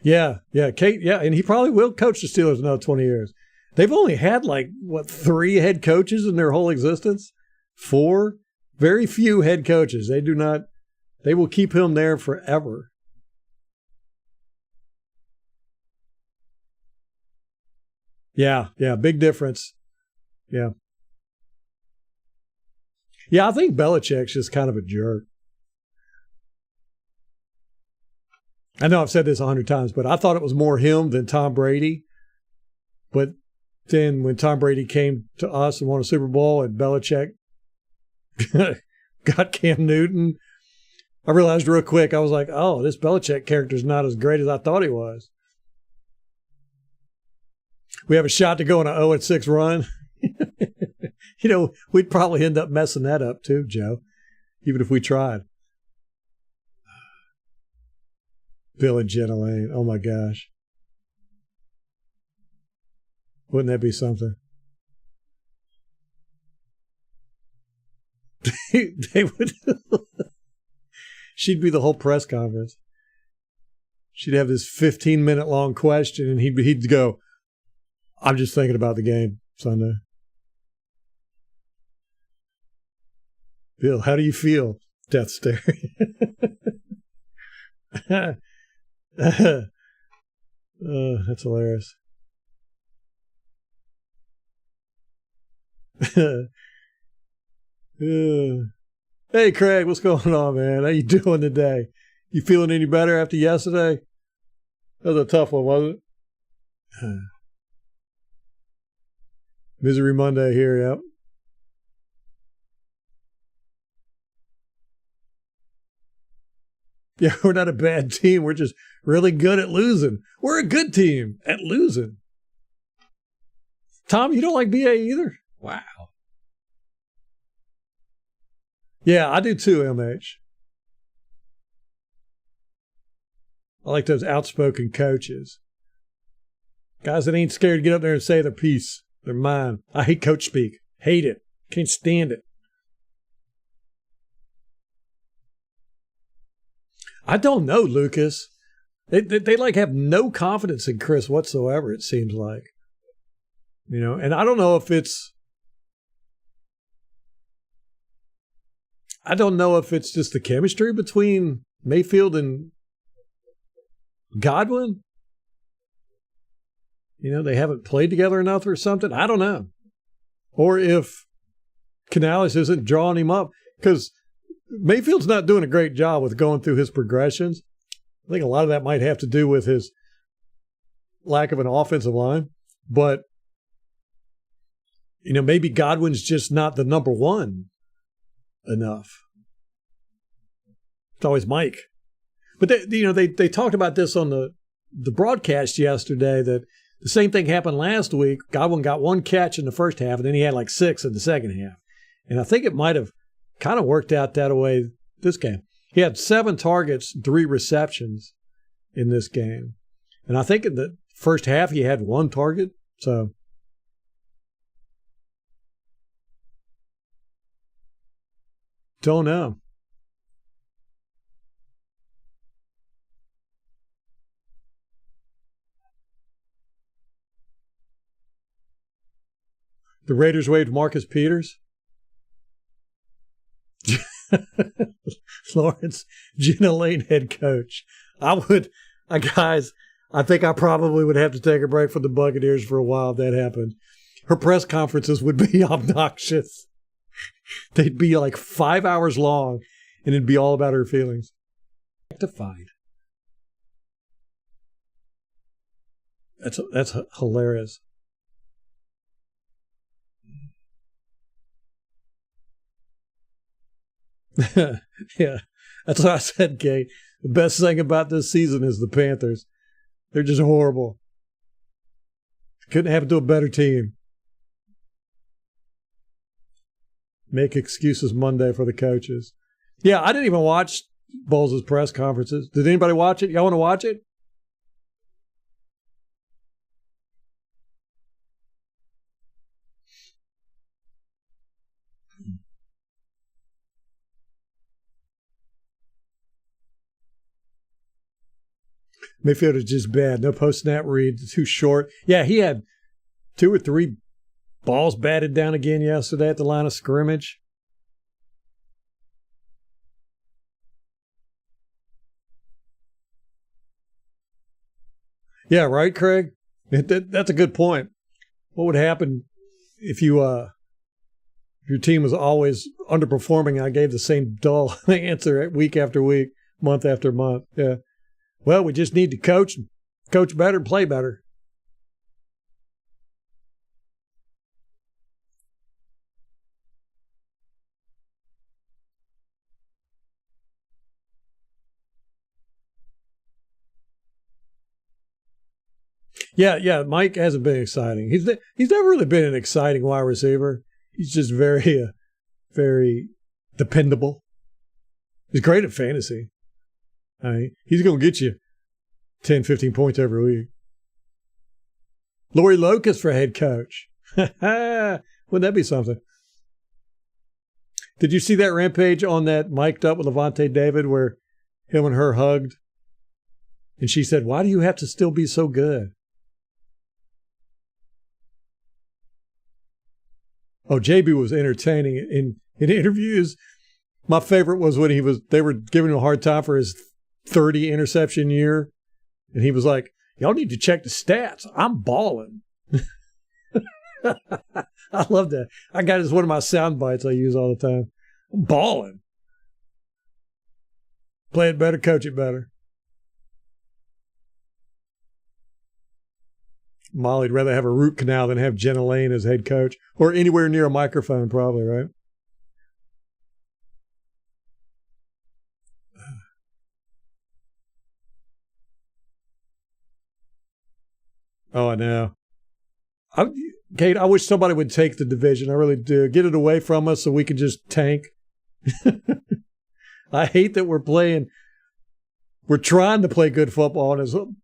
Yeah, Kate, and he probably will coach the Steelers another 20 years. They've only had 3 head coaches in their whole existence? 4? Very few head coaches. They will keep him there forever. Yeah, big difference. Yeah. Yeah, I think Belichick's just kind of a jerk. I know I've said this 100 times, but I thought it was more him than Tom Brady. But then when Tom Brady came to us and won a Super Bowl and Belichick got Cam Newton, I realized real quick, I was like, oh, this Belichick character's not as great as I thought he was. We have a shot to go on an 0-6 run. We'd probably end up messing that up too, Joe, even if we tried. Bill and Jenna Lane. Oh, my gosh. Wouldn't that be something? They would. She'd be the whole press conference. She'd have this 15-minute long question, and he'd go, I'm just thinking about the game Sunday. Bill, how do you feel? Death stare. That's hilarious. Hey, Craig, what's going on, man? How you doing today? You feeling any better after yesterday? That was a tough one, wasn't it? Misery Monday here, yep. Yeah, we're not a bad team. We're just really good at losing. We're a good team at losing. Tom, you don't like BA either? Wow. Yeah, I do too, MH. I like those outspoken coaches. Guys that ain't scared to get up there and say their piece. They're mine. I hate coach speak. Hate it. Can't stand it. I don't know, Lucas. They have no confidence in Chris whatsoever, it seems like. And I don't know if it's just the chemistry between Mayfield and Godwin. They haven't played together enough or something. I don't know. Or if Canales isn't drawing him up, because Mayfield's not doing a great job with going through his progressions. I think a lot of that might have to do with his lack of an offensive line. But, maybe Godwin's just not the number one enough. It's always Mike. But, they talked about this on the broadcast yesterday, that the same thing happened last week. Godwin got 1 catch in the first half, and then he had 6 in the second half. And I think it might have kind of worked out that way this game. He had 7 targets, 3 receptions in this game. And I think in the first half he had 1 target. So don't know. The Raiders waived Marcus Peters. Lawrence Jenna Lane head coach. Guys, I think I probably would have to take a break from the Buccaneers for a while if that happened. Her press conferences would be obnoxious. They'd be like 5 hours long, and it'd be all about her feelings. Rectified. That's hilarious. Yeah, that's what I said, Kate. The best thing about this season is the Panthers. They're just horrible. Couldn't happen to a better team. Make excuses Monday for the coaches. Yeah, I didn't even watch Bowles' press conferences. Did anybody watch it? Y'all want to watch it? Mayfield is just bad. No post-snap read. Too short. Yeah, he had 2 or 3 balls batted down again yesterday at the line of scrimmage. Yeah, right, Craig? That's a good point. What would happen if your team was always underperforming and I gave the same dull answer week after week, month after month? Yeah. Well, we just need to coach better, play better. Yeah. Mike hasn't been exciting. He's never really been an exciting wide receiver. He's just very, very dependable. He's great at fantasy. He's going to get you 10, 15 points every week. Lori Locust for head coach. Wouldn't that be something? Did you see that rampage on that mic'd up with Levante David where him and her hugged? And she said, "Why do you have to still be so good?" Oh, JB was entertaining in interviews. My favorite was when they were giving him a hard time for his 30 interception year. And he was like, "Y'all need to check the stats. I'm balling." I love that. I got it as one of my sound bites I use all the time. I'm balling. Play it better, coach it better. Molly'd rather have a root canal than have Jenna Lane as head coach or anywhere near a microphone, probably, right? Oh, I know. Kate, I wish somebody would take the division. I really do. Get it away from us so we can just tank. I hate that we're trying to play good football. And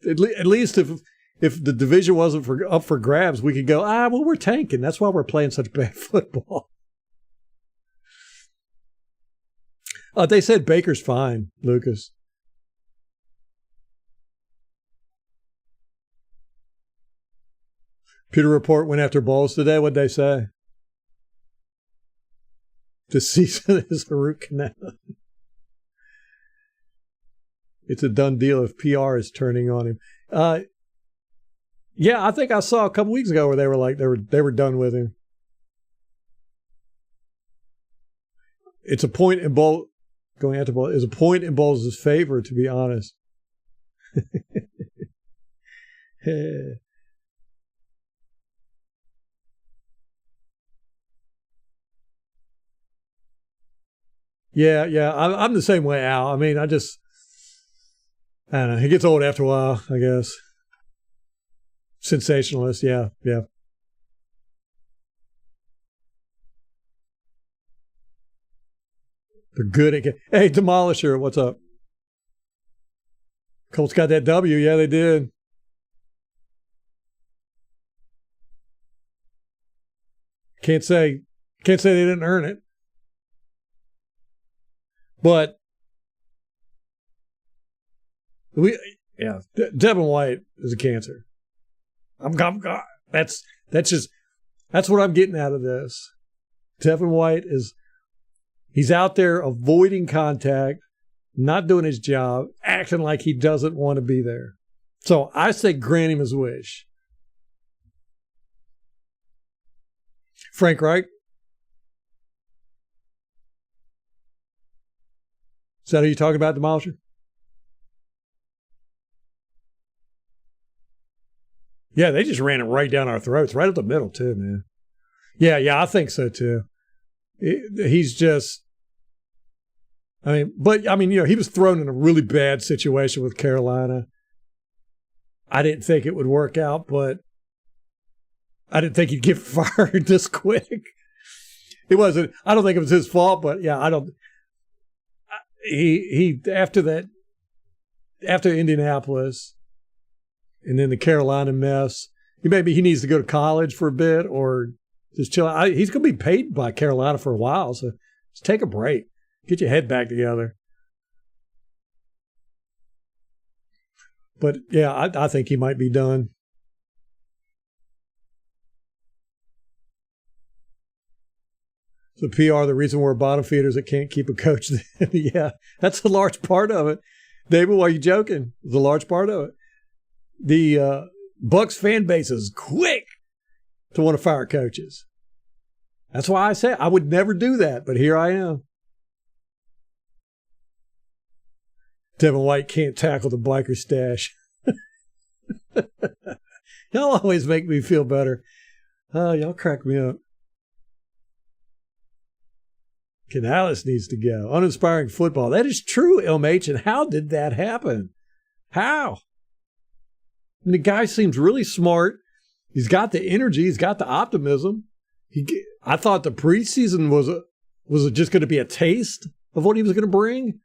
at least if the division wasn't up for grabs, we could go, well, we're tanking. That's why we're playing such bad football. They said Baker's fine, Lucas. Peter Report went after Bowles today. What'd they say? This season is a root canal. It's a done deal if PR is turning on him. Yeah, I think I saw a couple weeks ago where they were like they were done with him. It's a point in Bowles going after Bowles is a point in Bowles' favor, to be honest. Yeah. I'm the same way, Al. I mean, I don't know. He gets old after a while, I guess. Sensationalist, yeah. They're good at Hey, Demolisher, what's up? Colts got that W. Yeah, they did. Can't say they didn't earn it. But Devin White is a cancer. That's just That's what I'm getting out of this. Devin White he's out there avoiding contact, not doing his job, acting like he doesn't want to be there. So I say grant him his wish. Frank Reich? Is that who you're talking about, Demolisher? Yeah, they just ran it right down our throats, right up the middle, too, man. Yeah, I think so, too. He's just, he was thrown in a really bad situation with Carolina. I didn't think it would work out, but I didn't think he'd get fired this quick. It wasn't, I don't think it was his fault, but yeah, after Indianapolis and then the Carolina mess, maybe he needs to go to college for a bit or just chill out. He's going to be paid by Carolina for a while, so just take a break. Get your head back together. But, yeah, I think he might be done. So PR, the reason we're bottom feeders that can't keep a coach. Yeah, that's a large part of it. David, why are you joking? It's a large part of it. The Bucs fan base is quick to want to fire coaches. That's why I say I would never do that, but here I am. Devin White can't tackle the biker stash. Y'all always make me feel better. Oh, y'all crack me up. Canales needs to go. Uninspiring football. That is true, LMH. And how did that happen? How? And the guy seems really smart. He's got the energy. He's got the optimism. I thought the preseason was just going to be a taste of what he was going to bring.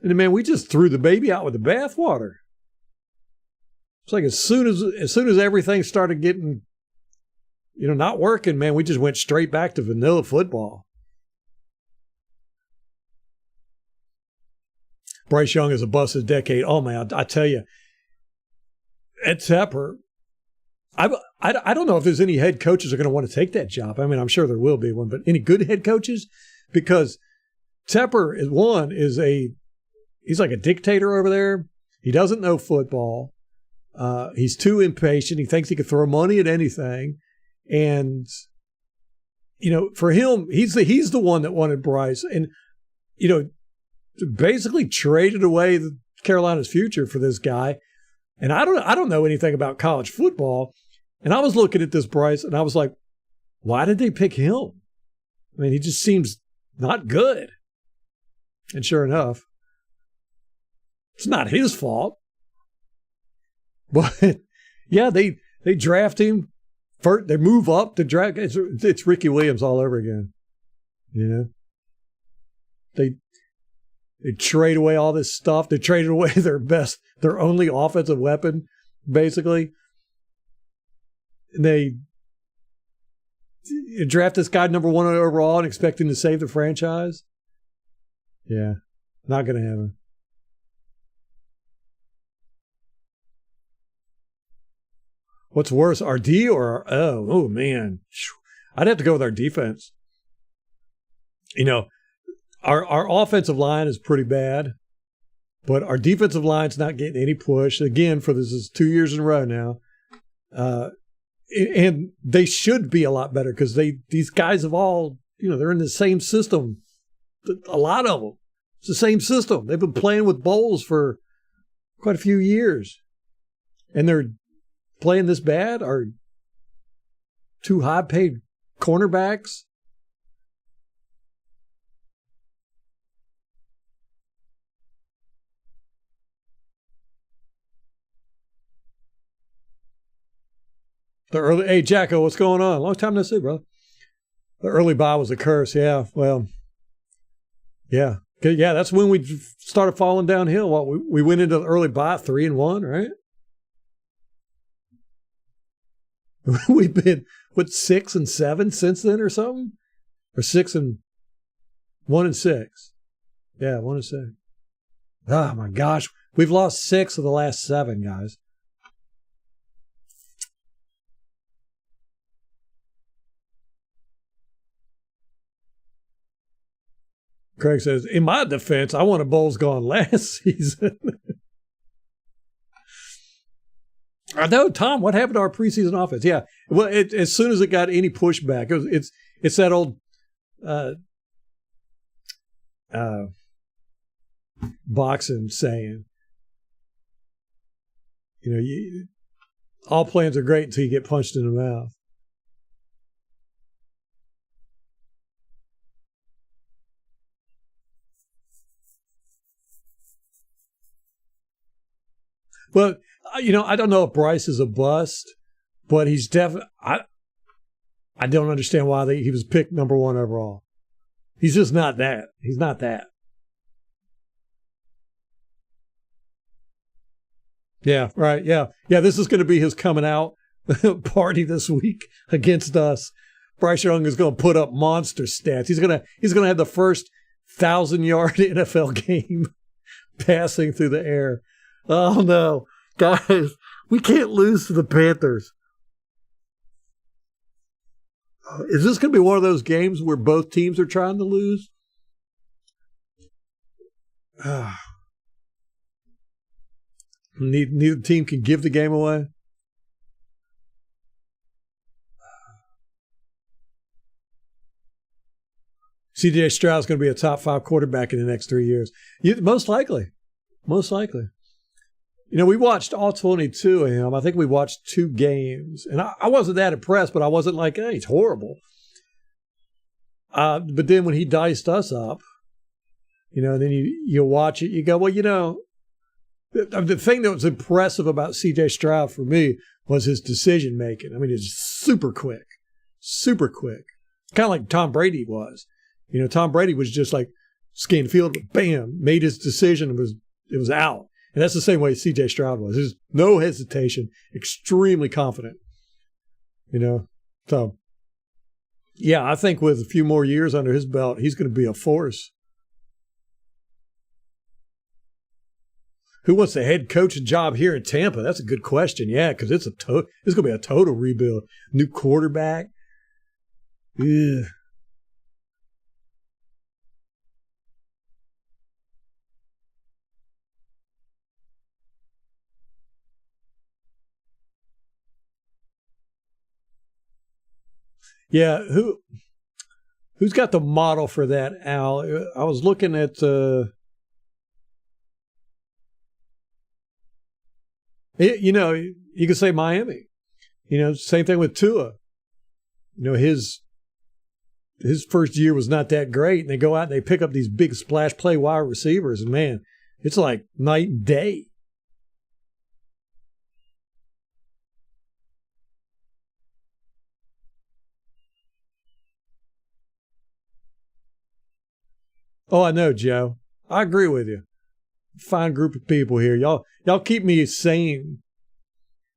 And man, we just threw the baby out with the bathwater. It's like as soon as everything started getting, not working, man, we just went straight back to vanilla football. Bryce Young is a bust of the decade. Oh man, I tell you, Ed Tepper. I don't know if there's any head coaches that are going to want to take that job. I mean, I'm sure there will be one, but any good head coaches? Because Tepper he's like a dictator over there. He doesn't know football. He's too impatient. He thinks he can throw money at anything. And, for him, he's the one that wanted Bryce. And, basically traded away Carolina's future for this guy. And I don't know anything about college football. And I was looking at this Bryce and I was like, why did they pick him? I mean, he just seems not good. And sure enough, it's not his fault. But yeah, they draft him. First, they move up to draft. It's Ricky Williams all over again. They trade away all this stuff. They traded away their only offensive weapon, basically. And they draft this guy number 1 overall and expect him to save the franchise. Yeah, not going to happen. What's worse, our D or our O? Oh, man. I'd have to go with our defense. Our offensive line is pretty bad, but our defensive line's not getting any push. Again, this is 2 years in a row now. And they should be a lot better because these guys have all, they're in the same system. A lot of them. It's the same system. They've been playing with Bowles for quite a few years. And they're playing this bad? Are 2 high-paid cornerbacks? Hey, Jacko, what's going on? Long time no see, bro. The early bye was a curse. Yeah, well, yeah. Yeah, that's when we started falling downhill. We went into the early bye 3-1, right? We've been, 6-7 since then or something? Or 1-6. Yeah, 1-6. Oh, my gosh. We've lost 6 of the last 7, guys. Craig says, in my defense, I want a Bowles gone last season. I know, Tom, what happened to our preseason offense? Yeah, well, as soon as it got any pushback, it's that old boxing saying, all plans are great until you get punched in the mouth. Well, I don't know if Bryce is a bust, but he's definitely. I don't understand why he was picked number 1 overall. He's just not that. He's not that. Yeah, right. Yeah. This is going to be his coming out party this week against us. Bryce Young is going to put up monster stats. He's going to have the first 1,000-yard NFL game passing through the air. Oh no, guys, we can't lose to the Panthers. Is this going to be one of those games where both teams are trying to lose? Neither team can give the game away. C.J. Stroud's going to be a top 5 quarterback in the next 3 years. Most likely. We watched all 22 of him. I think we watched 2 games. And I wasn't that impressed, but I wasn't like, hey, he's horrible. But then when he diced us up, and then you watch it, you go, well, the thing that was impressive about C.J. Stroud for me was his decision making. I mean, it's super quick. Kind of like Tom Brady was. Tom Brady was just like scanning the field, bam, made his decision, it was out. And that's the same way C.J. Stroud was. There's no hesitation, extremely confident. So, yeah, I think with a few more years under his belt, he's going to be a force. Who wants the head coaching job here in Tampa? That's a good question. Yeah, because it's going to be a total rebuild. New quarterback. Ugh. Yeah, who's got the model for that, Al? I was looking at you could say Miami. Same thing with Tua. His first year was not that great, and they go out and they pick up these big splash play wide receivers, and man, it's like night and day. Oh, I know, Joe. I agree with you. Fine group of people here. Y'all keep me sane.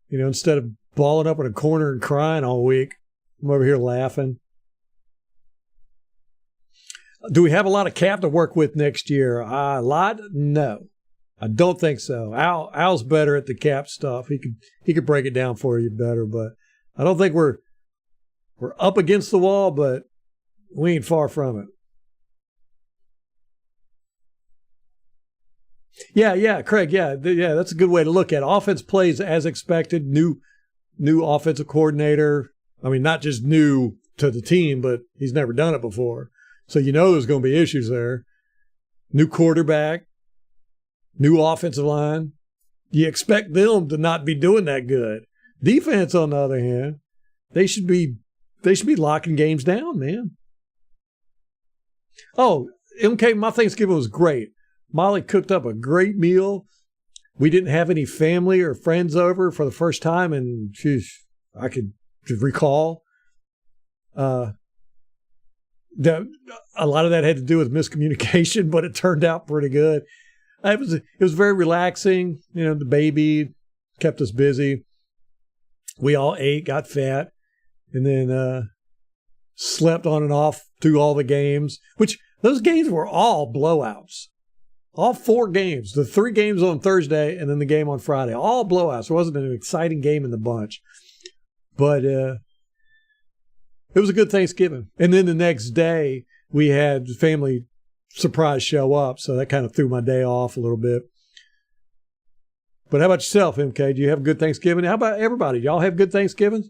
Instead of balling up in a corner and crying all week, I'm over here laughing. Do we have a lot of cap to work with next year? A lot? No, I don't think so. Al's better at the cap stuff. He could break it down for you better, but I don't think we're up against the wall, but we ain't far from it. Yeah, Craig. Yeah, that's a good way to look at it. Offense plays as expected. New offensive coordinator. I mean, not just new to the team, but he's never done it before. So there's going to be issues there. New quarterback, new offensive line. You expect them to not be doing that good. Defense, on the other hand, they should be locking games down, man. Oh, MK, my Thanksgiving was great. Molly cooked up a great meal. We didn't have any family or friends over for the first time, and I could recall. A lot of that had to do with miscommunication, but it turned out pretty good. It was very relaxing. The baby kept us busy. We all ate, got fat, and then slept on and off through all the games, which those games were all blowouts. All 4 games, the 3 games on Thursday and then the game on Friday, all blowouts. There wasn't an exciting game in the bunch. But it was a good Thanksgiving. And then the next day, we had family surprise show up. So that kind of threw my day off a little bit. But how about yourself, MK? Do you have a good Thanksgiving? How about everybody? Y'all have good Thanksgivings?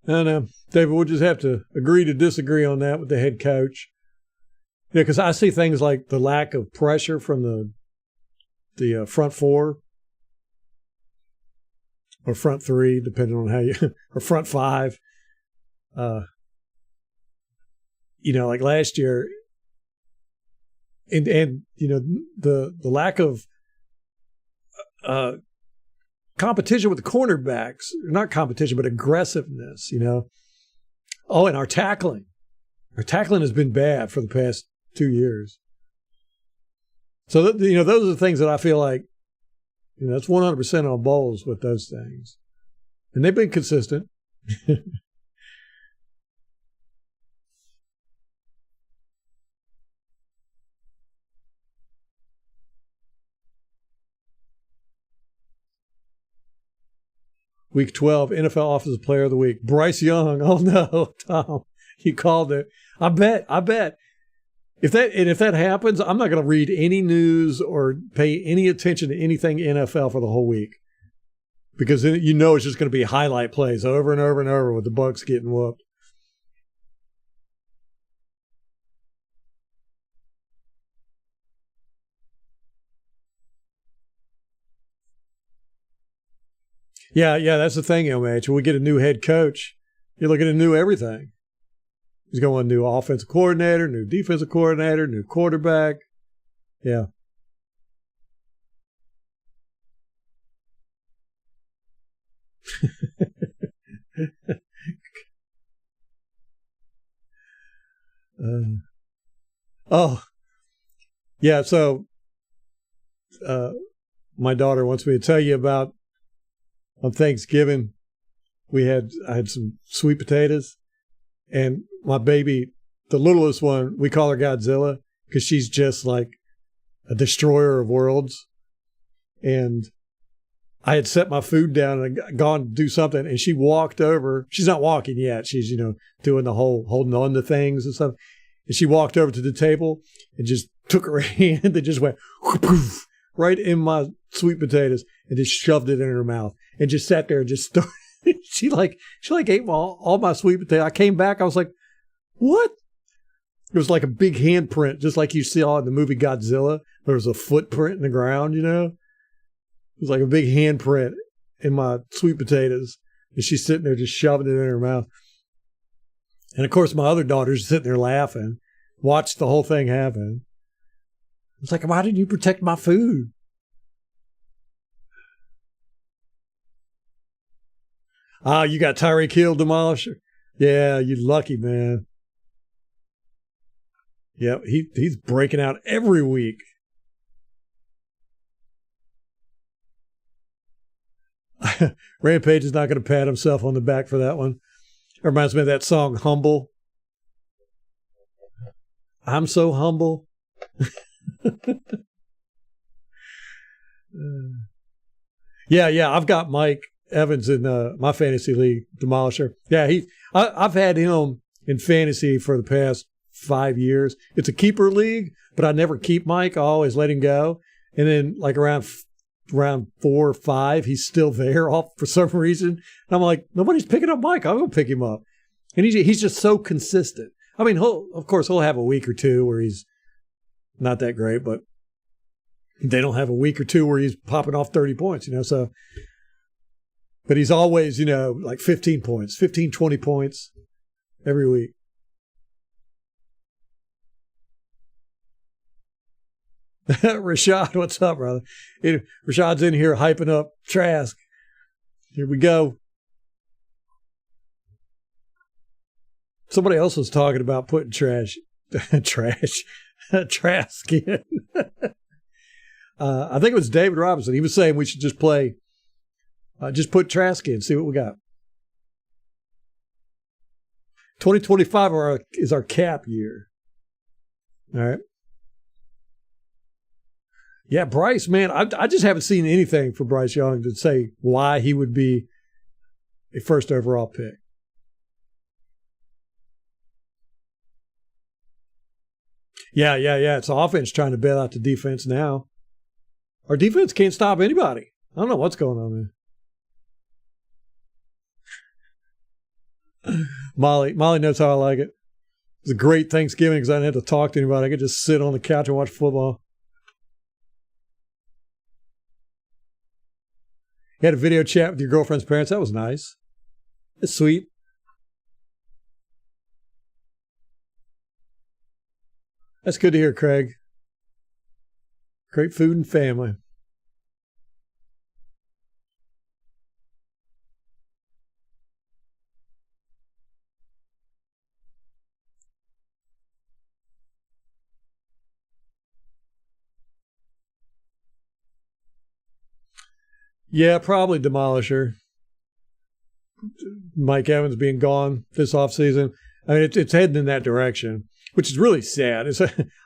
No, David, we'll just have to agree to disagree on that with the head coach. Yeah, because I see things like the lack of pressure from the front four or front three, depending on how you, or front five. Like last year, and the lack of competition with the cornerbacks, not competition, but aggressiveness, Oh, and our tackling. Our tackling has been bad for the past 2 years. So, those are the things that I feel like, that's 100% on Bowles with those things. And they've been consistent. Week 12, NFL Offensive Player of the Week. Bryce Young. Oh, no, Tom. You called it. I bet. If that happens, I'm not going to read any news or pay any attention to anything NFL for the whole week. Because it's just going to be highlight plays over and over and over with the Bucs getting whooped. Yeah, that's the thing, MH. When we get a new head coach, you're looking at new everything. He's going to new offensive coordinator, new defensive coordinator, new quarterback. Yeah. Yeah. So, my daughter wants me to tell you about on Thanksgiving. I had some sweet potatoes, and my baby, the littlest one, we call her Godzilla because she's just like a destroyer of worlds. And I had set my food down and gone to do something, and she walked over. She's not walking yet. She's, doing the whole holding on to things and stuff. And she walked over to the table and just took her hand and just went poof, right in my sweet potatoes and just shoved it in her mouth and just sat there and just started. She ate all my sweet potato. I came back. I was like, what? It was like a big handprint, just like you saw in the movie Godzilla. There was a footprint in the ground, It was like a big handprint in my sweet potatoes. And she's sitting there just shoving it in her mouth. And of course, my other daughter's sitting there laughing, watched the whole thing happen. It's like, why didn't you protect my food? You got Tyreek Hill demolisher? Yeah, you lucky, man. Yeah, he's breaking out every week. Rampage is not going to pat himself on the back for that one. It reminds me of that song, Humble. I'm so humble. Yeah, I've got Mike Evans in my fantasy league, Demolisher. Yeah, I've had him in fantasy for the past 5 years. It's a keeper league, but I never keep Mike. I always let him go. And then like around 4 or 5, he's still there off for some reason. And I'm like, nobody's picking up Mike. I'm going to pick him up. And he's just so consistent. I mean, he'll have a week or two where he's not that great, but they don't have a week or two where he's popping off 30 points, so. But he's always, like 15 points, 15, 20 points every week. Rashad, what's up, brother? Rashad's in here hyping up Trask. Here we go. Somebody else was talking about putting Trask in. I think it was David Robinson. He was saying we should just play Just put Trask in, see what we got. 2025 is our cap year. All right. Yeah, Bryce, man, I just haven't seen anything for Bryce Young to say why he would be a first overall pick. Yeah. It's offense trying to bail out the defense now. Our defense can't stop anybody. I don't know what's going on there. Molly knows how I like it. It was a great Thanksgiving because I didn't have to talk to anybody. I could just sit on the couch and watch football. You had a video chat with your girlfriend's parents. That was nice. It's sweet. That's good to hear, Craig. Great food and family. Yeah, probably demolish her. Mike Evans being gone this offseason. I mean, it's heading in that direction, which is really sad.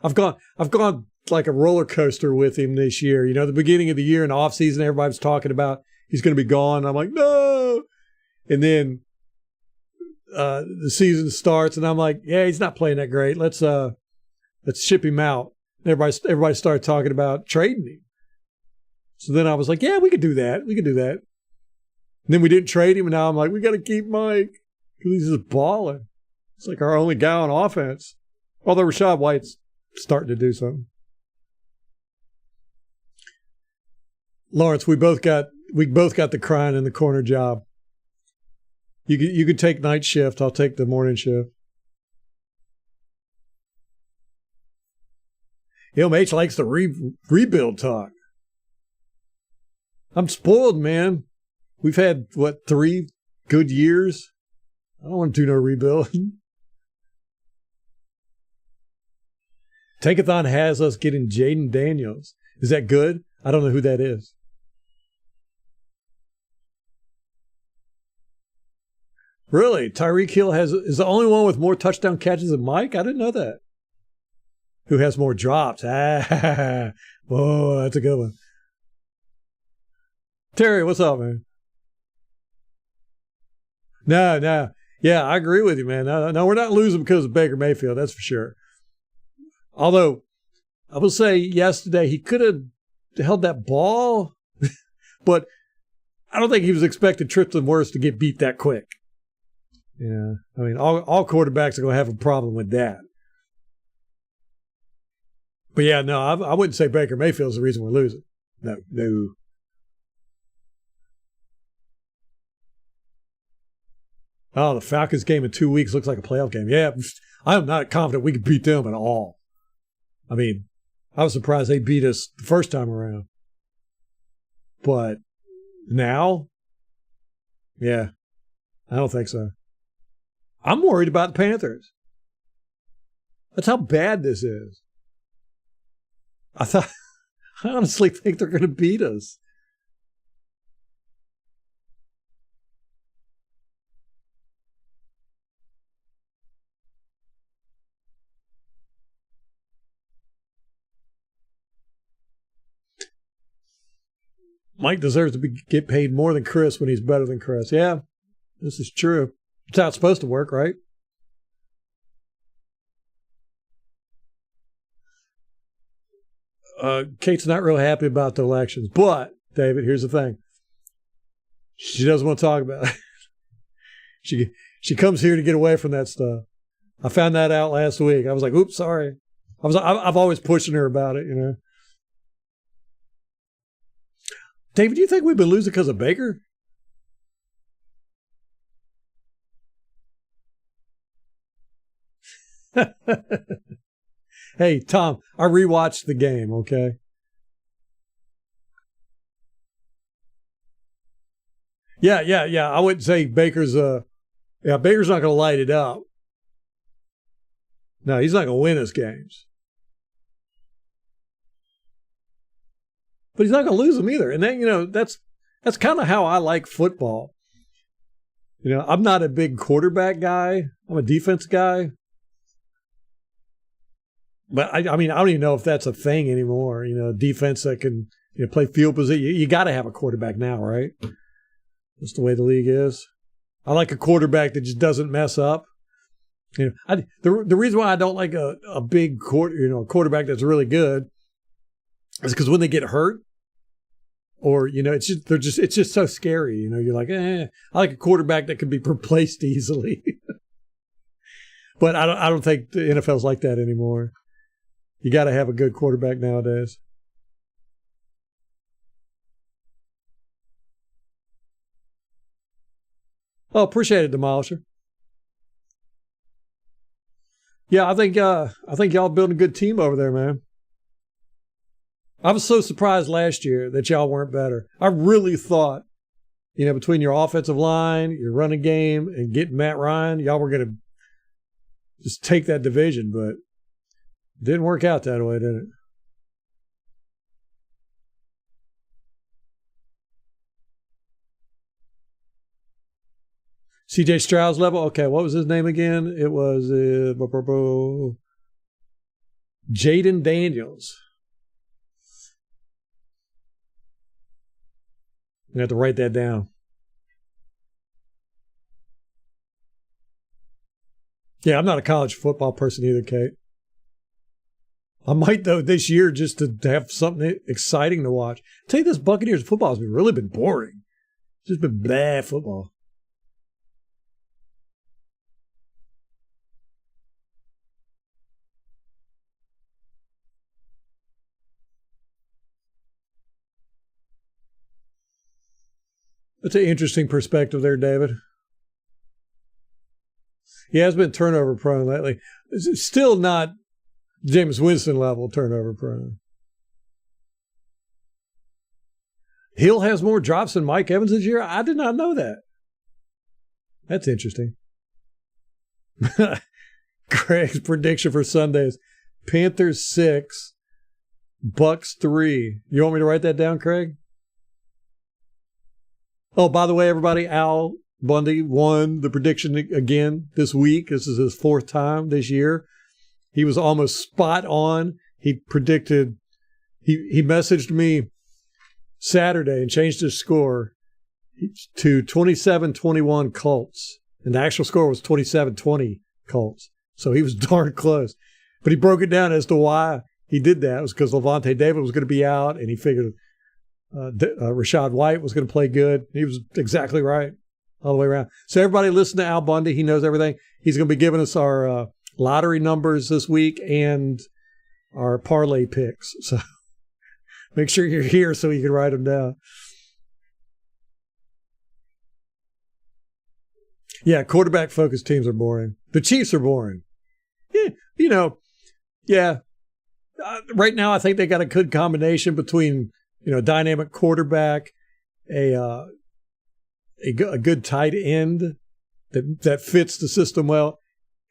I've gone like a roller coaster with him this year. You know, the beginning of the year in the offseason, everybody's talking about he's going to be gone. I'm like, no. And then the season starts, and I'm like, yeah, he's not playing that great. Let's ship him out. Everybody started talking about trading him. So then I was like, yeah, we could do that. And then we didn't trade him, and now I'm like, we got to keep Mike because he's just balling. It's like our only guy on offense. Although Rachaad White's starting to do something. Lawrence, we both got the crying in the corner job. You could take night shift. I'll take the morning shift. LMH likes the rebuild talk. I'm spoiled, man. We've had, 3 good years? I don't want to do no rebuild. Tankathon has us getting Jaden Daniels. Is that good? I don't know who that is. Really? Tyreek Hill is the only one with more touchdown catches than Mike? I didn't know that. Who has more drops? Whoa, that's a good one. Terry, what's up, man? No. Yeah, I agree with you, man. No, we're not losing because of Baker Mayfield, that's for sure. Although, I will say yesterday he could have held that ball, but I don't think he was expecting Tristan Wirfs to get beat that quick. Yeah, I mean, all quarterbacks are going to have a problem with that. But yeah, no, I wouldn't say Baker Mayfield's the reason we're losing. No. Oh, the Falcons game in 2 weeks looks like a playoff game. Yeah, I'm not confident we can beat them at all. I mean, I was surprised they beat us the first time around. But now, yeah, I don't think so. I'm worried about the Panthers. That's how bad this is. I honestly think they're going to beat us. Mike deserves to get paid more than Chris when he's better than Chris. Yeah, this is true. It's how it's supposed to work, right? Kate's not real happy about the elections. But, David, here's the thing. She doesn't want to talk about it. She comes here to get away from that stuff. I found that out last week. I was like, oops, sorry. I've always pushing her about it, you know. David, do you think we've been losing because of Baker? Hey, Tom, I rewatched the game, okay? Yeah. I wouldn't say Baker's Baker's not going to light it up. No, he's not going to win us games. But he's not going to lose them either. And then, that's That's kind of how I like football. You know, I'm not a big quarterback guy. I'm a defense guy. But I mean, I don't even know if that's a thing anymore. You know, defense that can play field position. You got to have a quarterback now, right? That's the way the league is. I like a quarterback that just doesn't mess up. You know, the reason why I don't like a big quarterback that's really good is because when they get hurt, or it's just so scary. You know, you're like, I like a quarterback that can be replaced easily. But I don't think the NFL's like that anymore. You got to have a good quarterback nowadays. Oh, appreciate it, Demolisher. Yeah, I think y'all building a good team over there, man. I was so surprised last year that y'all weren't better. I really thought, between your offensive line, your running game, and getting Matt Ryan, y'all were going to just take that division, but it didn't work out that way, did it? CJ Stroud's level? Okay, what was his name again? It was Jaden Daniels. I have to write that down. Yeah, I'm not a college football person either, Kate. I might, though, this year just to have something exciting to watch. I'll tell you this, Buccaneers football has really been boring. It's just been blah football. That's an interesting perspective there, David. He has been turnover prone lately. It's still not Jameis Winston level turnover prone. Hill has more drops than Mike Evans this year? I did not know that. That's interesting. Craig's prediction for Sundays. Panthers 6, Bucs 3. You want me to write that down, Craig? Oh, by the way, everybody, Al Bundy won the prediction again this week. This is his 4th time this year. He was almost spot on. He predicted, he messaged me Saturday and changed his score to 27-21 Colts. And the actual score was 27-20 Colts. So he was darn close. But he broke it down as to why he did that. It was because Levante David was going to be out, and he figured Rashad White was going to play good. He was exactly right all the way around. So everybody listen to Al Bundy. He knows everything. He's going to be giving us our lottery numbers this week and our parlay picks. So make sure you're here so you can write them down. Yeah, quarterback-focused teams are boring. The Chiefs are boring. Yeah. Right now, I think they got a good combination between a dynamic quarterback, a good tight end that fits the system well,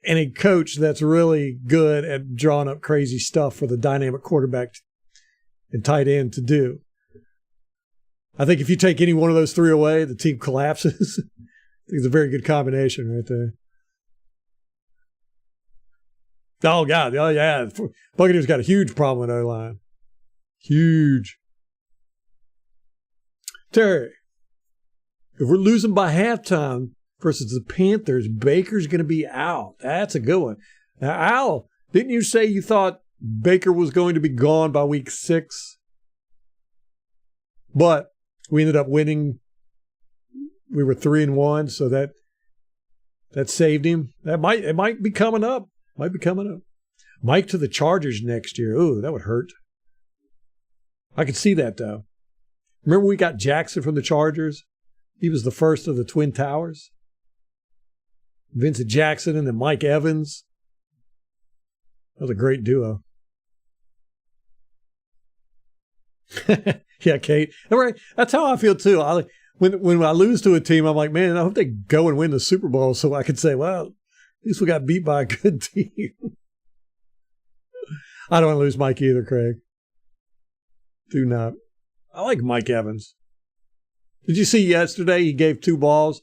and a coach that's really good at drawing up crazy stuff for the dynamic quarterback and tight end to do. I think if you take any one of those three away, the team collapses. I think it's a very good combination right there. Oh, God. Oh, yeah. Buccaneers got a huge problem in O-line. Huge. Terry, if we're losing by halftime versus the Panthers, Baker's going to be out. That's a good one. Now, Al, didn't you say you thought Baker was going to be gone by week 6? But we ended up winning. We were 3-1, so that saved him. It might be coming up. Mike to the Chargers next year. Ooh, that would hurt. I could see that, though. Remember we got Jackson from the Chargers? He was the first of the Twin Towers. Vincent Jackson and then Mike Evans. That was a great duo. Yeah, Kate. All right. That's how I feel, too. When I lose to a team, I'm like, man, I hope they go and win the Super Bowl so I can say, well, at least we got beat by a good team. I don't want to lose Mike either, Craig. Do not. I like Mike Evans. Did you see yesterday he gave 2 balls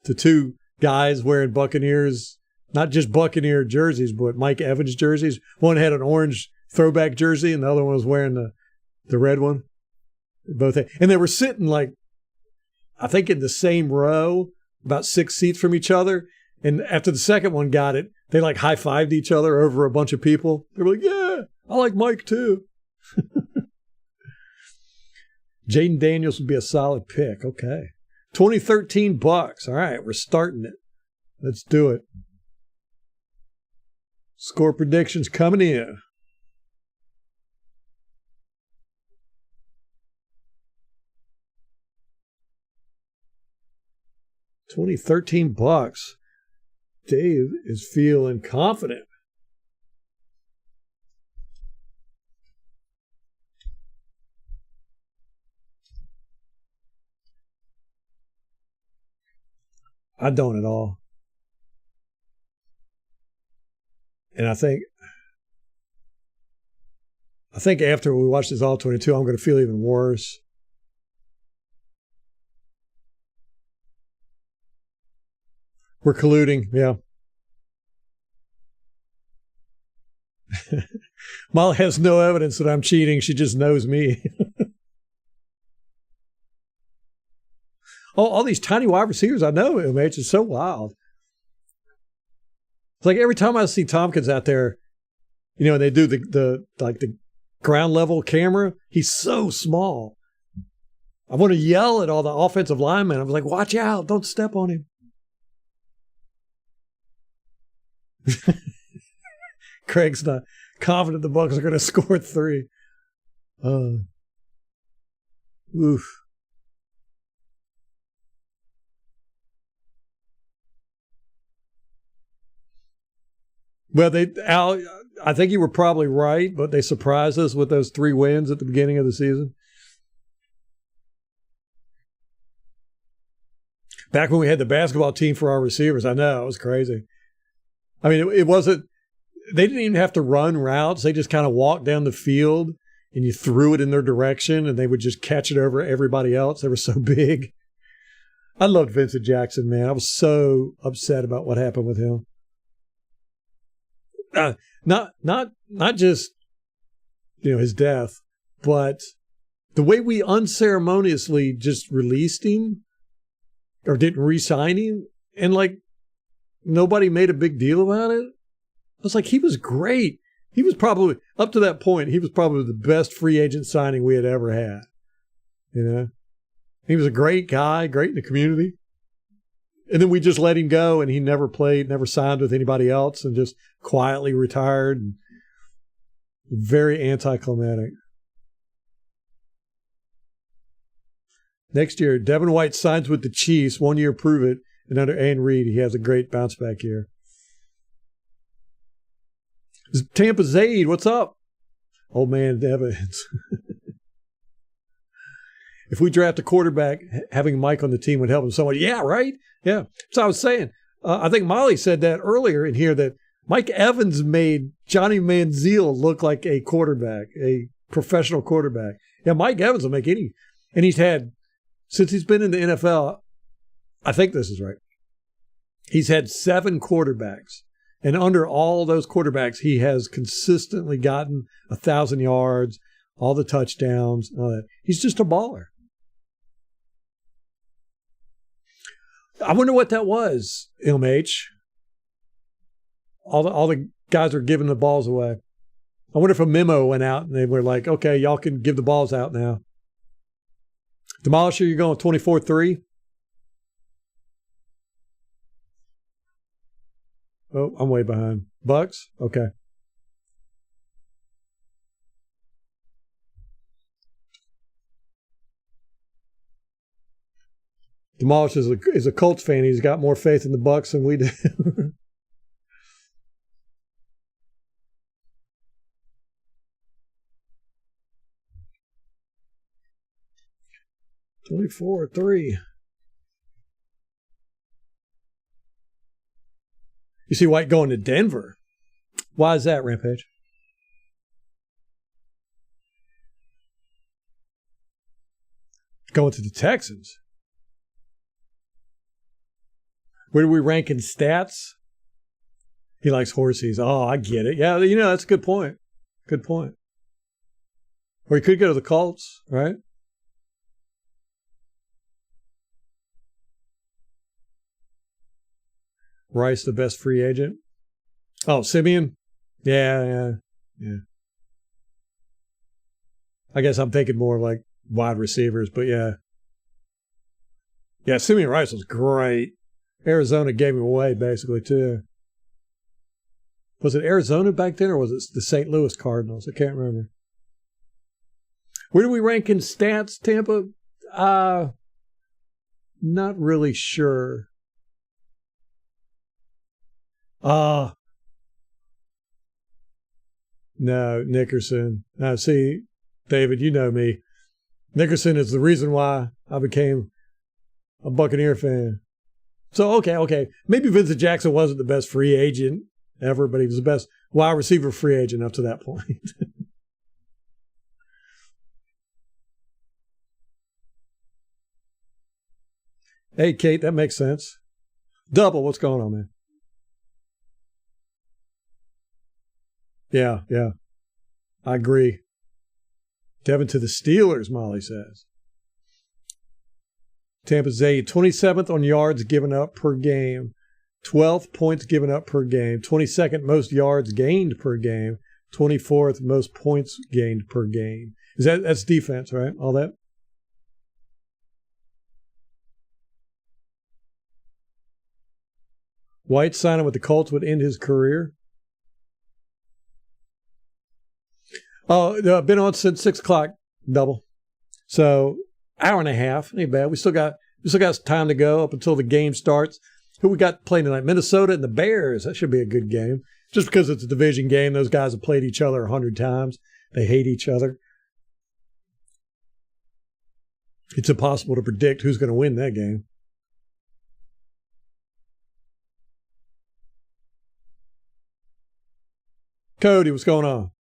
to 2 guys wearing Buccaneers, not just Buccaneer jerseys, but Mike Evans jerseys. One had an orange throwback jersey and the other one was wearing the red one. Both had, and they were sitting like, I think in the same row, about 6 seats from each other. And after the second one got it, they like high-fived each other over a bunch of people. They were like, yeah, I like Mike too. Jaden Daniels would be a solid pick. Okay. 2013 Bucs. All right, we're starting it. Let's do it. Score predictions coming in. '13 Bucs. Dave is feeling confident. I don't at all. And I think after we watch this all 22, I'm going to feel even worse. We're colluding, yeah. Molly has no evidence that I'm cheating. She just knows me. Oh, all these tiny wide receivers, I know, MH, it's so wild. It's like every time I see Tompkins out there, you know, and they do the ground level camera, he's so small. I want to yell at all the offensive linemen. I was like, watch out, don't step on him. Craig's not confident the Bucs are going to score 3. Oof. Well, Al, I think you were probably right, but they surprised us with those 3 wins at the beginning of the season. Back when we had the basketball team for our receivers, I know, it was crazy. I mean, it wasn't, they didn't even have to run routes. They just kind of walked down the field and you threw it in their direction and they would just catch it over everybody else. They were so big. I loved Vincent Jackson, man. I was so upset about what happened with him. Not just, you know, his death, but the way we unceremoniously just released him or didn't re-sign him, and like nobody made a big deal about it. I was like, he was great. He was probably, up to that point, he was probably the best free agent signing we had ever had. You know, he was a great guy, great in the community. And then we just let him go, and he never played, never signed with anybody else, and just quietly retired. And very anticlimactic. Next year, Devin White signs with the Chiefs. 1 year, prove it. And under Ann Reid, he has a great bounce back year. Tampa Zaid, what's up? Old man Evans. If we draft a quarterback, having Mike on the team would help him so much. Yeah, right? Yeah. So I was saying, I think Molly said that earlier in here, that Mike Evans made Johnny Manziel look like a quarterback, a professional quarterback. Yeah, Mike Evans will make any. And he's had, since he's been in the NFL, I think this is right, he's had 7 quarterbacks. And under all those quarterbacks, he has consistently gotten 1,000 yards, all the touchdowns, all that. He's just a baller. I wonder what that was, MH. All the guys are giving the balls away. I wonder if a memo went out and they were like, okay, y'all can give the balls out now. Demolisher, you're going 24-3. Oh, I'm way behind. Bucs? Okay. Demolish is a Colts fan. He's got more faith in the Bucs than we do. $24-3. You see White going to Denver. Why is that, Rampage? Going to the Texans. Where do we rank in stats? He likes horsies. Oh, I get it. Yeah, that's a good point. Good point. Or he could go to the Colts, right? Rice, the best free agent. Oh, Simeon? Yeah. I guess I'm thinking more like wide receivers, but yeah. Yeah, Simeon Rice was great. Arizona gave him away, basically, too. Was it Arizona back then, or was it the St. Louis Cardinals? I can't remember. Where do we rank in stats, Tampa? Not really sure. No, Nickerson. Now, see, David, you know me. Nickerson is the reason why I became a Buccaneer fan. So, okay. Maybe Vincent Jackson wasn't the best free agent ever, but he was the best wide receiver free agent up to that point. Hey, Kate, that makes sense. Double, what's going on, man? Yeah. I agree. Devin to the Steelers, Molly says. Tampa's 27th on yards given up per game, 12th points given up per game, 22nd most yards gained per game, 24th most points gained per game. That's defense, right? All that? White signing with the Colts would end his career. Oh, been on since 6 o'clock, double. So hour and a half, ain't bad. We still got time to go up until the game starts. Who we got playing tonight? Minnesota and the Bears. That should be a good game. Just because it's a division game, those guys have played each other 100 times. They hate each other. It's impossible to predict who's going to win that game. Cody, what's going on?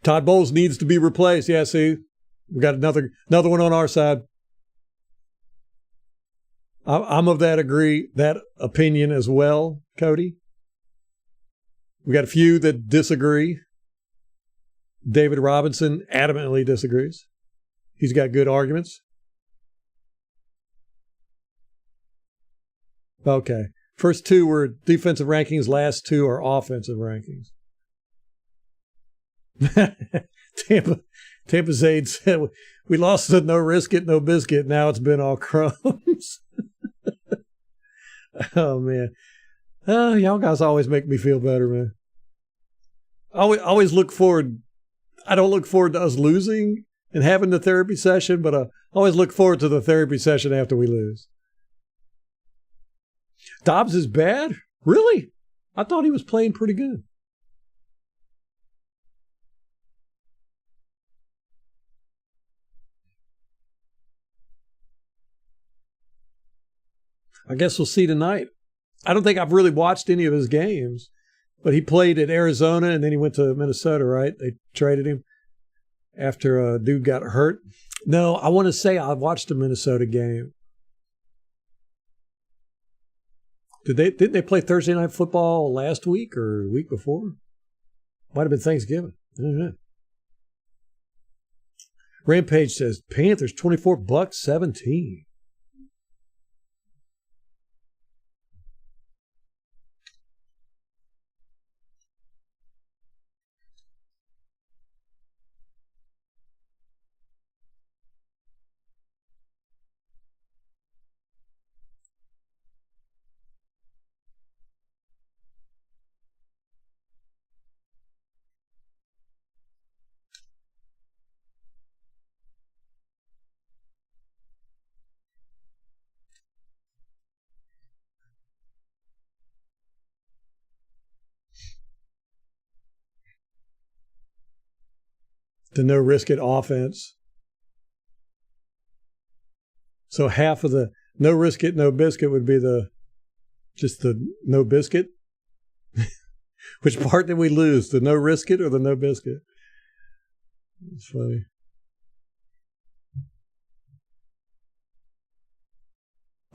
Todd Bowles needs to be replaced. Yeah, see, we got another one on our side. I'm of that opinion as well, Cody. We got a few that disagree. David Robinson adamantly disagrees. He's got good arguments. Okay. First two were defensive rankings. Last two are offensive rankings. Tampa Zaid said, we lost the no risk it, no biscuit. Now it's been all crumbs. Oh, man. Y'all guys always make me feel better, man. I always look forward. I don't look forward to us losing and having the therapy session, but I always look forward to the therapy session after we lose. Dobbs is bad? Really? I thought he was playing pretty good. I guess we'll see tonight. I don't think I've really watched any of his games, but he played at Arizona and then he went to Minnesota, right? They traded him after a dude got hurt. No, I want to say I watched a Minnesota game. Didn't they play Thursday Night Football last week or the week before? Might have been Thanksgiving. Rampage says Panthers 24, Bucs 17. The no risk it offense. So half of the no risk it, no biscuit would be just the no biscuit. Which part did we lose? The no risk it or the no biscuit? It's funny.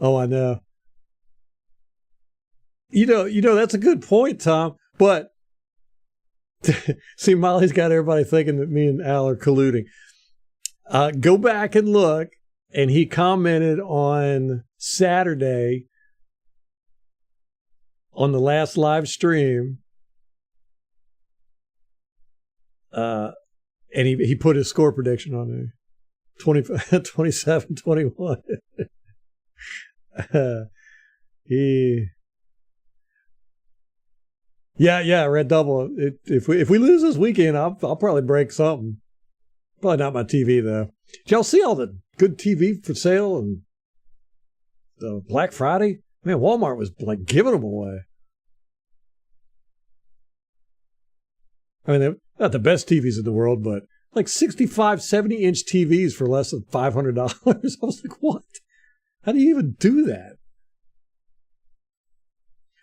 Oh, I know. That's a good point, Tom. But see, Molly's got everybody thinking that me and Al are colluding. Go back and look, and he commented on Saturday on the last live stream, and he put his score prediction on there. 27-21. Red double. If we lose this weekend, I'll probably break something. Probably not my TV though. Did y'all see all the good TV for sale and the Black Friday? Man, Walmart was like giving them away. I mean, they're not the best TVs in the world, but like 65, 70-inch TVs for less than $500. I was like, what? How do you even do that?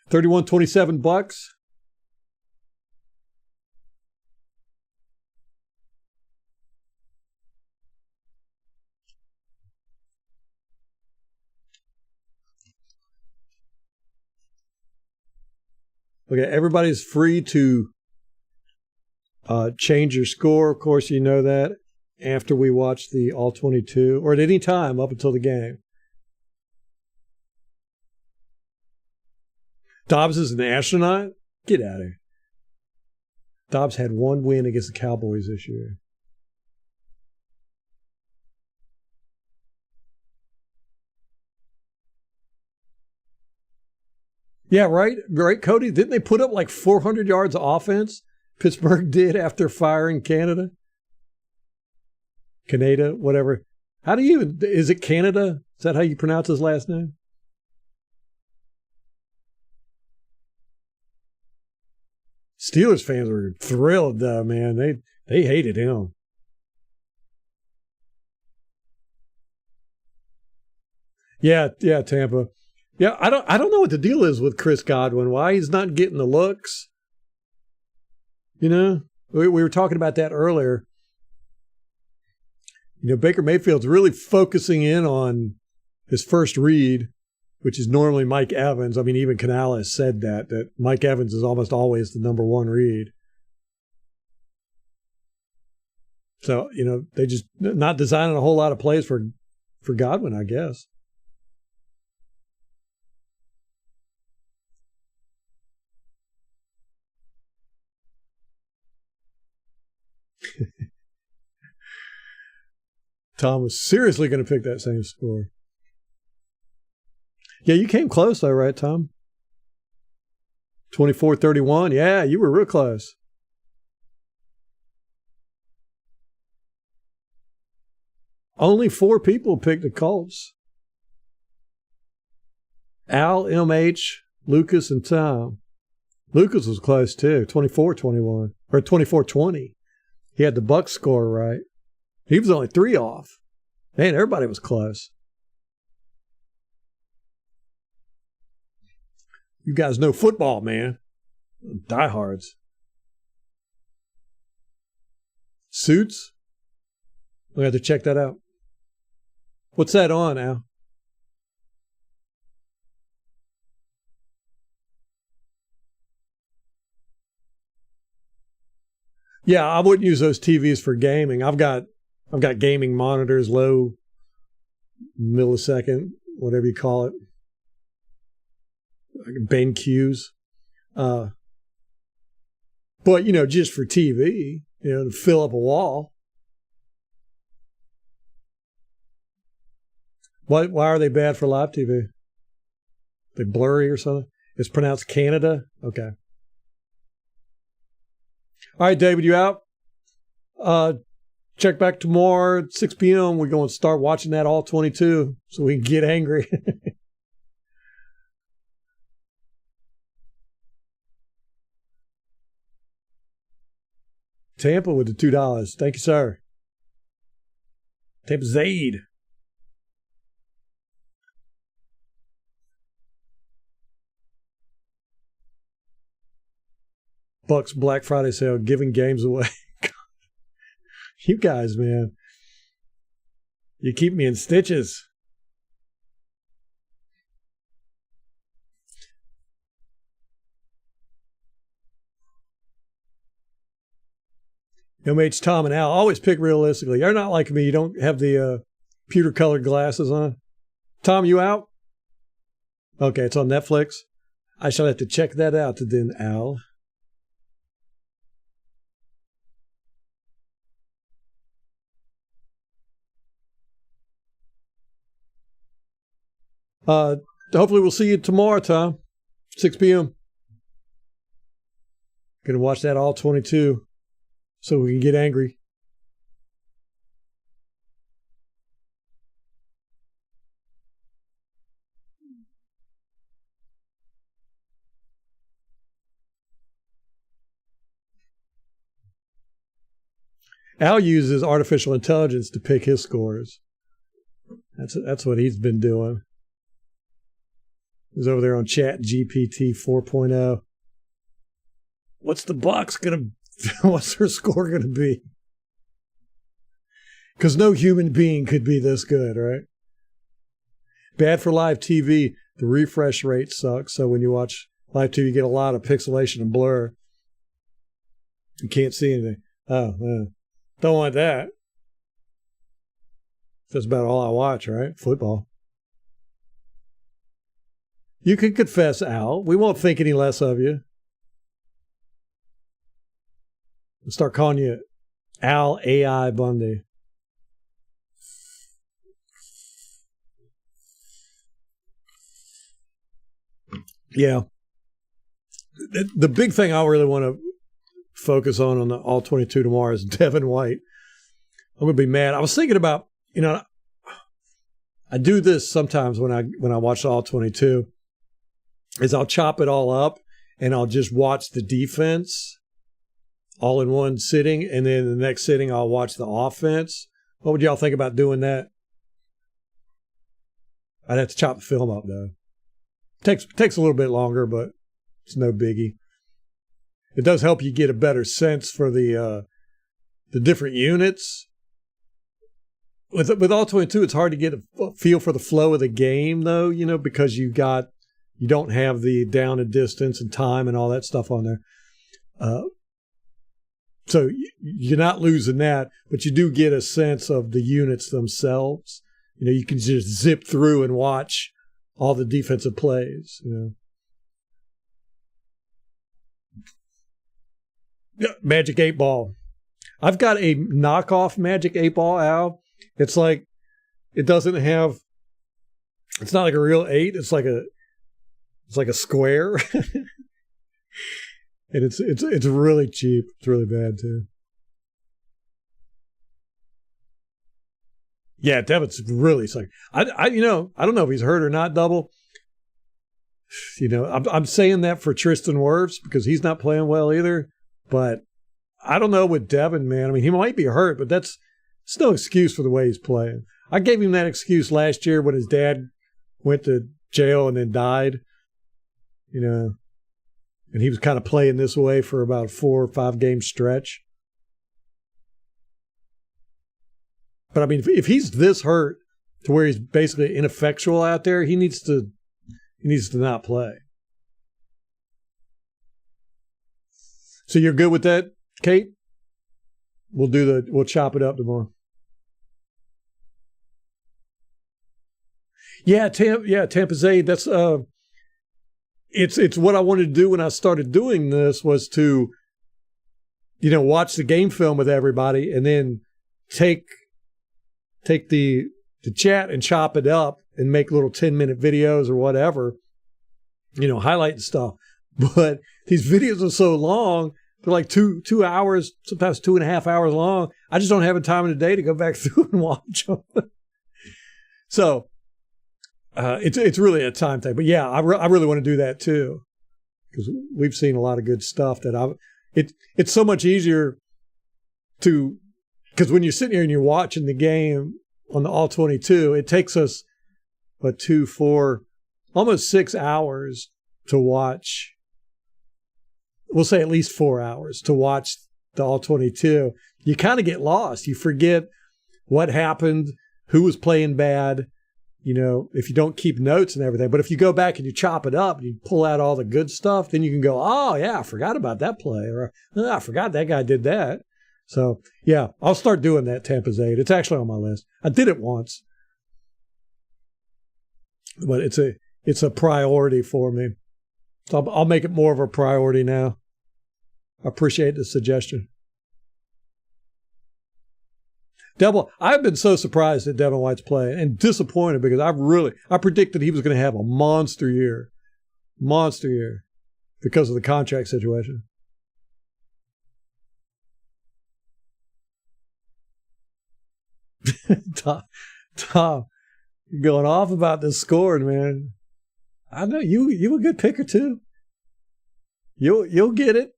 31-27 Bucs. Okay, everybody's free to change your score. Of course, you know that after we watch the All 22 or at any time up until the game. Dobbs is an astronaut? Get out of here. Dobbs had one win against the Cowboys this year. Yeah, right, Cody? Didn't they put up like 400 yards of offense? Pittsburgh did after firing Canada? Canada, whatever. How do you, is it Canada? Is that how you pronounce his last name? Steelers fans were thrilled, though, man. They hated him. Yeah, Tampa. Yeah, I don't know what the deal is with Chris Godwin. Why he's not getting the looks. You know, we were talking about that earlier. You know, Baker Mayfield's really focusing in on his first read, which is normally Mike Evans. I mean, even Canales said that Mike Evans is almost always the number one read. So, you know, they just not designing a whole lot of plays for Godwin, I guess. Tom was seriously going to pick that same score. Yeah, you came close though, right, Tom? 24-31. Yeah, you were real close. Only 4 people picked the Colts. Al, MH, Lucas, and Tom. Lucas was close too, 24-21. Or 24-20. He had the Bucs score right. He was only 3 off. Man, everybody was close. You guys know football, man. Diehards. Suits? We have to check that out. What's that on, Al? Yeah, I wouldn't use those TVs for gaming. I've got gaming monitors, low millisecond, whatever you call it. BenQs. But, you know, just for TV, you know, to fill up a wall. Why are they bad for live TV? They blurry or something? It's pronounced Canada? Okay. All right, David, you out? Check back tomorrow at 6 p.m. We're going to start watching that All 22 so we can get angry. Tampa with the $2. Thank you, sir. Tampa Zaid. Bucs Black Friday sale, giving games away. You guys, man. You keep me in stitches. MH, Tom, and Al. Always pick realistically. You're not like me. You don't have the pewter-colored glasses on. Tom, you out? Okay, it's on Netflix. I shall have to check that out then, Al. Hopefully we'll see you tomorrow, Tom. 6 p.m. Gonna watch that all 22 so we can get angry. Al uses artificial intelligence to pick his scores. That's what he's been doing. He's over there on Chat GPT 4.0. What's the Bucs gonna? What's their score gonna be? Because no human being could be this good, right? Bad for live TV. The refresh rate sucks. So when you watch live TV, you get a lot of pixelation and blur. You can't see anything. Oh, man. Don't want that. That's about all I watch, right? Football. You can confess, Al. We won't think any less of you. We'll start calling you Al AI Bundy. Yeah. The big thing I really want to focus on the all 22 tomorrow is Devin White. I'm going to be mad. I was thinking about, I do this sometimes when I watch the all 22, is I'll chop it all up and I'll just watch the defense all in one sitting, and then the next sitting I'll watch the offense. What would y'all think about doing that? I'd have to chop the film up though. Takes a little bit longer, but it's no biggie. It does help you get a better sense for the different units. With all 22, it's hard to get a feel for the flow of the game though, because you don't have the down and distance and time and all that stuff on there. So you're not losing that, but you do get a sense of the units themselves. You can just zip through and watch all the defensive plays. Magic 8 Ball. I've got a knockoff Magic 8 Ball, Al. It's like, it's not like a real 8. It's like a square. And it's really cheap. It's really bad too. Yeah, Devin's really like I don't know if he's hurt or not. Double. I'm saying that for Tristan Wirfs because he's not playing well either. But I don't know with Devin, man. I mean, he might be hurt, but that's no excuse for the way he's playing. I gave him that excuse last year when his dad went to jail and then died. And he was kind of playing this way for about a 4 or 5 game stretch. But I mean, if he's this hurt to where he's basically ineffectual out there, he needs to not play. So you're good with that, Kate? We'll chop it up tomorrow. Yeah, Tampa Bay. That's it's what I wanted to do when I started doing this was to, watch the game film with everybody and then take the chat and chop it up and make little 10-minute videos or whatever, highlighting stuff. But these videos are so long, they're like 2 hours, sometimes 2.5 hours long. I just don't have the time in the day to go back through and watch them. So it's really a time thing. But yeah, I really want to do that too, because we've seen a lot of good stuff it's so much easier because when you're sitting here and you're watching the game on the all 22, it takes us 2, 4, almost 6 hours to watch. We'll say at least 4 hours to watch the all 22. You kind of get lost. You forget what happened, who was playing bad, if you don't keep notes and everything. But if you go back and you chop it up and you pull out all the good stuff, then you can go, oh, yeah, I forgot about that play. Or I forgot that guy did that. So, yeah, I'll start doing that, Tampa's Aid. It's actually on my list. I did it once, but it's a priority for me. So I'll make it more of a priority now. I appreciate the suggestion. I've been so surprised at Devin White's play and disappointed because I predicted he was going to have a monster year because of the contract situation. Tom, you're going off about this scoring, man. I know you a good picker too. You'll get it.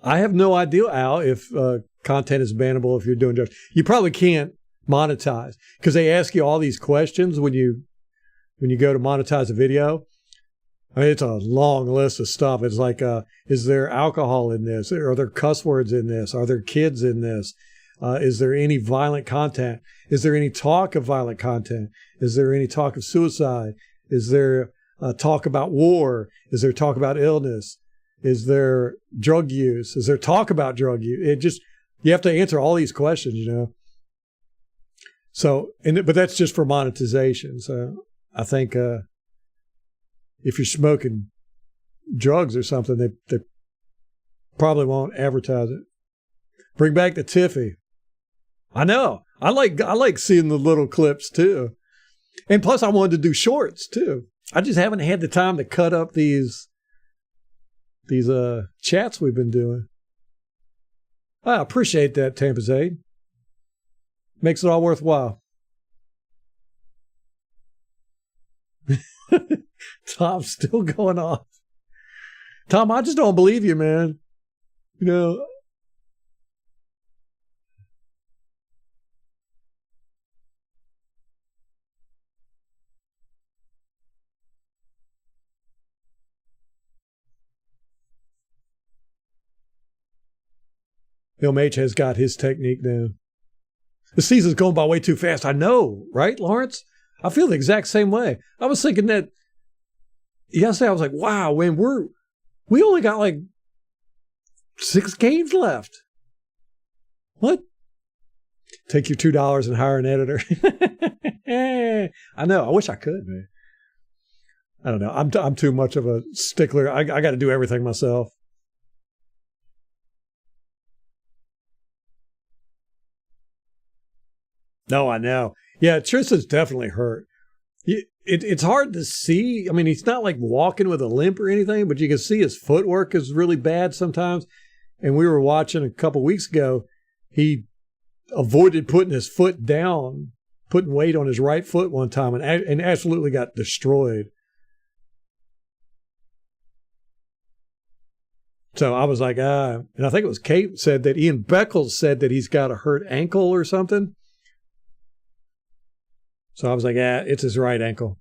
I have no idea, Al, if content is bannable if you're doing drugs. You probably can't monetize because they ask you all these questions when you go to monetize a video. I mean, it's a long list of stuff. It's like, is there alcohol in this? Are there cuss words in this? Are there kids in this? Is there any violent content? Is there any talk of violent content? Is there any talk of suicide? Is there talk about war? Is there talk about illness? Is there drug use? Is there talk about drug use? You have to answer all these questions, you know. So, but that's just for monetization. So I think if you're smoking drugs or something, they probably won't advertise it. Bring back the Tiffy. I know. I like seeing the little clips too. And plus I wanted to do shorts too. I just haven't had the time to cut up these chats we've been doing. I appreciate that, Tampa's Aid. Makes it all worthwhile. Tom's still going off. Tom, I just don't believe you, man. You know. LMH has got his technique down. The season's going by way too fast. I know, right, Lawrence? I feel the exact same way. I was thinking that yesterday. I was like, wow, man, we only got like 6 games left. What? Take your $2 and hire an editor. I know. I wish I could, man. I don't know. I'm too much of a stickler. I got to do everything myself. No, I know. Yeah, Tristan's definitely hurt. It's hard to see. I mean, he's not like walking with a limp or anything, but you can see his footwork is really bad sometimes. And we were watching a couple weeks ago. He avoided putting his foot down, putting weight on his right foot one time, and absolutely got destroyed. So I was like, and I think it was Kate said that Ian Beckles said that he's got a hurt ankle or something. So I was like, it's his right ankle.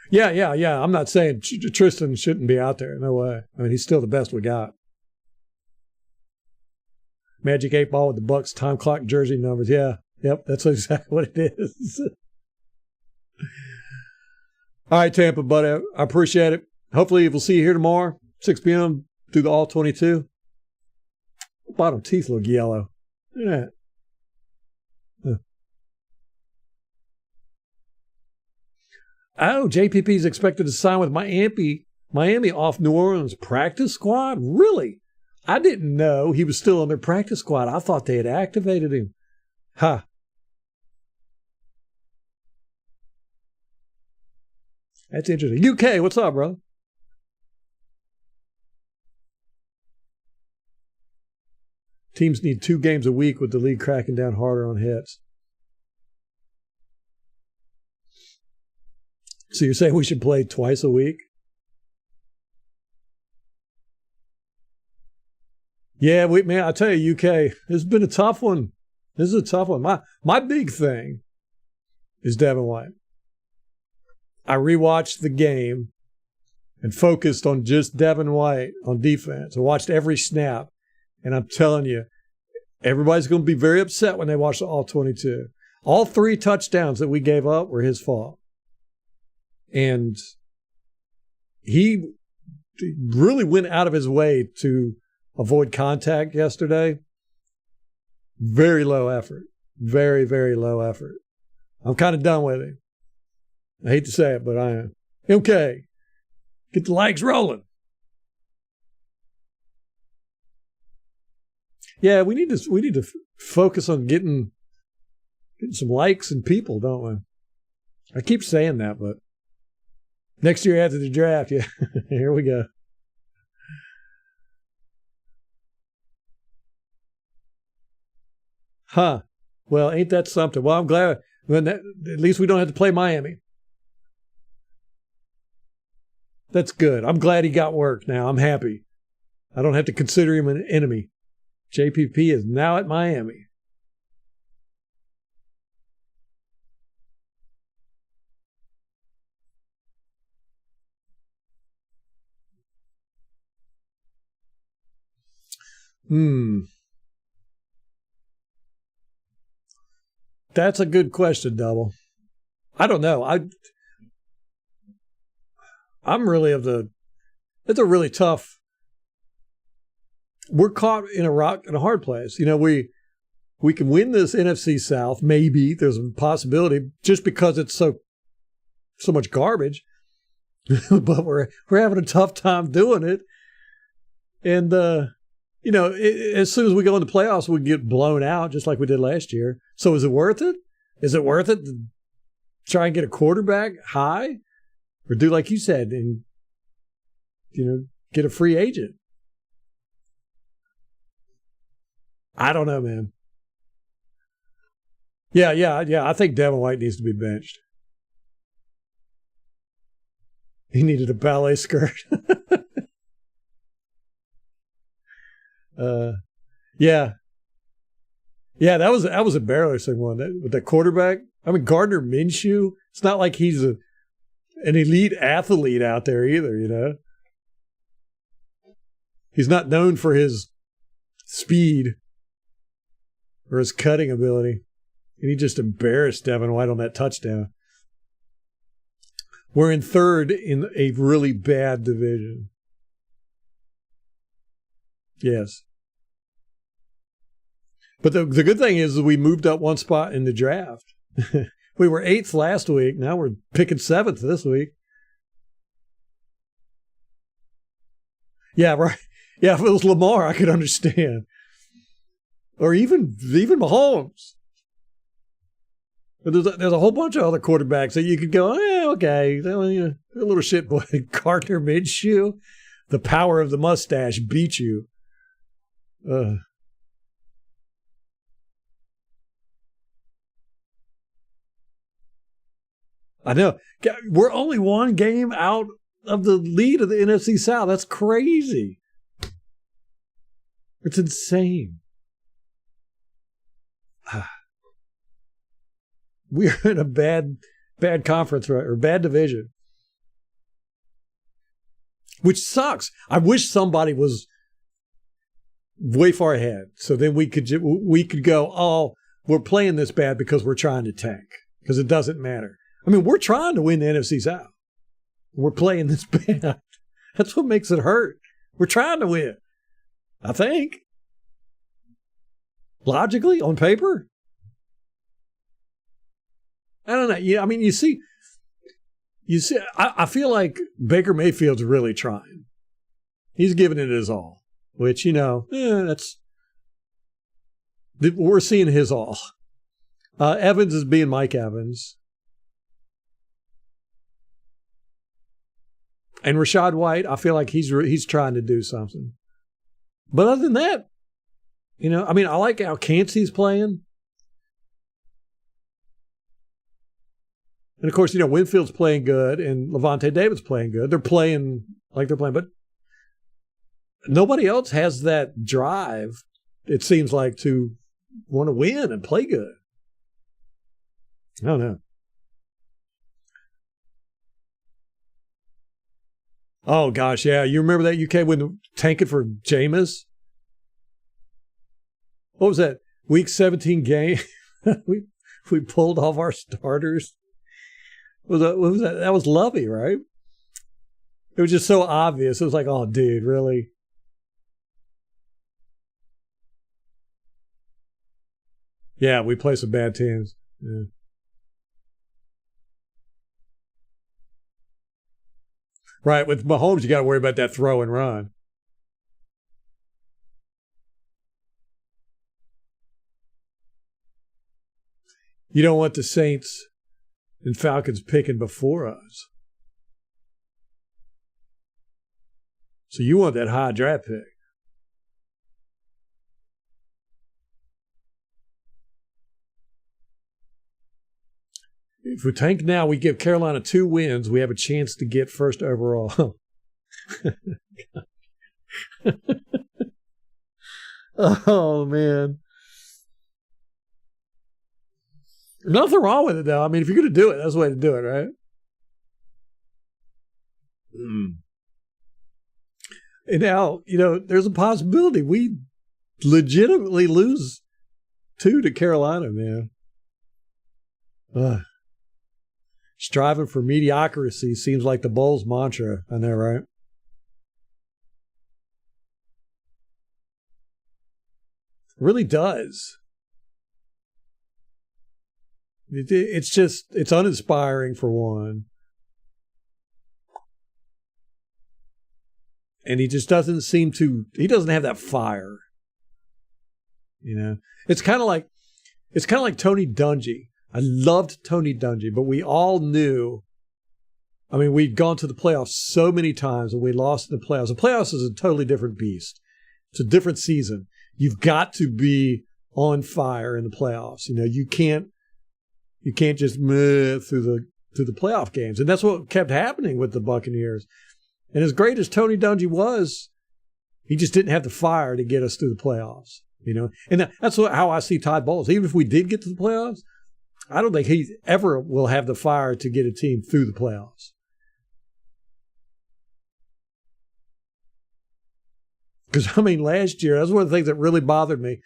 Yeah. I'm not saying Tristan shouldn't be out there. No way. I mean, he's still the best we got. Magic 8 Ball with the Bucs time clock jersey numbers. Yeah. Yep. That's exactly what it is. All right, Tampa, buddy. I appreciate it. Hopefully we'll see you here tomorrow, 6 p.m. through the All 22. Bottom teeth look yellow. Look at that. Oh, JPP is expected to sign with Miami off New Orleans practice squad? Really? I didn't know he was still on their practice squad. I thought they had activated him. Huh. That's interesting. UK, what's up, brother? Teams need 2 games a week with the league cracking down harder on hits. So you're saying we should play twice a week? Yeah, man, I tell you, UK, this has been a tough one. This is a tough one. My big thing is Devin White. I rewatched the game and focused on just Devin White on defense. I watched every snap. And I'm telling you, everybody's going to be very upset when they watch the All 22. All 3 touchdowns that we gave up were his fault. And he really went out of his way to avoid contact yesterday. Very low effort. Very, very low effort. I'm kind of done with him. I hate to say it, but I am. Okay. Get the likes rolling. Yeah, we need to focus on getting some likes and people, don't we? I keep saying that, but next year after the draft, yeah, here we go. Huh. Well, ain't that something? Well, I'm glad. At least we don't have to play Miami. That's good. I'm glad he got work now. I'm happy. I don't have to consider him an enemy. JPP is now at Miami. That's a good question, Double. I don't know. I'm really it's a really tough. We're caught in a rock and a hard place. You know, we can win this NFC South. Maybe there's a possibility just because it's so much garbage, but we're having a tough time doing it. And, you know, as soon as we go in the playoffs, we get blown out just like we did last year. So is it worth it? Is it worth it to try and get a quarterback high? Or do like you said and, you know, get a free agent? I don't know, man. Yeah. I think Devin White needs to be benched. He needed a ballet skirt. Yeah, that was embarrassing one. With that quarterback. I mean, Gardner Minshew. It's not like he's an elite athlete out there either, you know. He's not known for his speed or his cutting ability. And he just embarrassed Devin White on that touchdown. We're in third in a really bad division. Yes. But the good thing is we moved up one spot in the draft. We were 8th last week. Now we're picking 7th this week. Yeah, right. Yeah, if it was Lamar, I could understand. Or even Mahomes. But there's a whole bunch of other quarterbacks that you could go, okay, a little shit boy. Gardner Minshew, the power of the mustache beat you. I know. We're only one game out of the lead of the NFC South. That's crazy. It's insane. We're in a bad conference, right? Or bad division. Which sucks. I wish somebody was way far ahead. So then we could go, oh, we're playing this bad because we're trying to tank. Because it doesn't matter. I mean, we're trying to win the NFC South. We're playing this bad. That's what makes it hurt. We're trying to win. I think. Logically, on paper. I don't know. Yeah, I mean, you see, I feel like Baker Mayfield's really trying. He's giving it his all, which, we're seeing his all. Evans is being Mike Evans. And Rashad White, I feel like he's trying to do something. But other than that, I like how Cansey's playing. And of course, Winfield's playing good and Levante David's playing good. They're playing like they're playing, but nobody else has that drive, it seems like, to want to win and play good. I don't know. Oh, gosh, yeah. You remember that UK when tanking for Jameis? What was that? Week 17 game? we pulled off our starters. What was that? That was Lovey, right? It was just so obvious. It was like, oh, dude, really? Yeah, we play some bad teams. Yeah. Right, with Mahomes, you got to worry about that throw and run. You don't want the Saints and Falcons picking before us. So you want that high draft pick. If we tank now, we give Carolina 2 wins. We have a chance to get first overall. Oh, man. Nothing wrong with it, though. I mean, if you're going to do it, that's the way to do it, right? And now, there's a possibility we legitimately lose 2 to Carolina, man. Striving for mediocrity seems like the Bulls' mantra. I know, right? It really does. It's uninspiring for one. And he just doesn't he doesn't have that fire. It's kind of like Tony Dungy. I loved Tony Dungy, but we all knew, I mean, we'd gone to the playoffs so many times and we lost in the playoffs. The playoffs is a totally different beast. It's a different season. You've got to be on fire in the playoffs. You can't just move through the playoff games. And that's what kept happening with the Buccaneers. And as great as Tony Dungy was, he just didn't have the fire to get us through the playoffs. And that's how I see Todd Bowles. Even if we did get to the playoffs, I don't think he ever will have the fire to get a team through the playoffs. Because, I mean, last year, that's one of the things that really bothered me,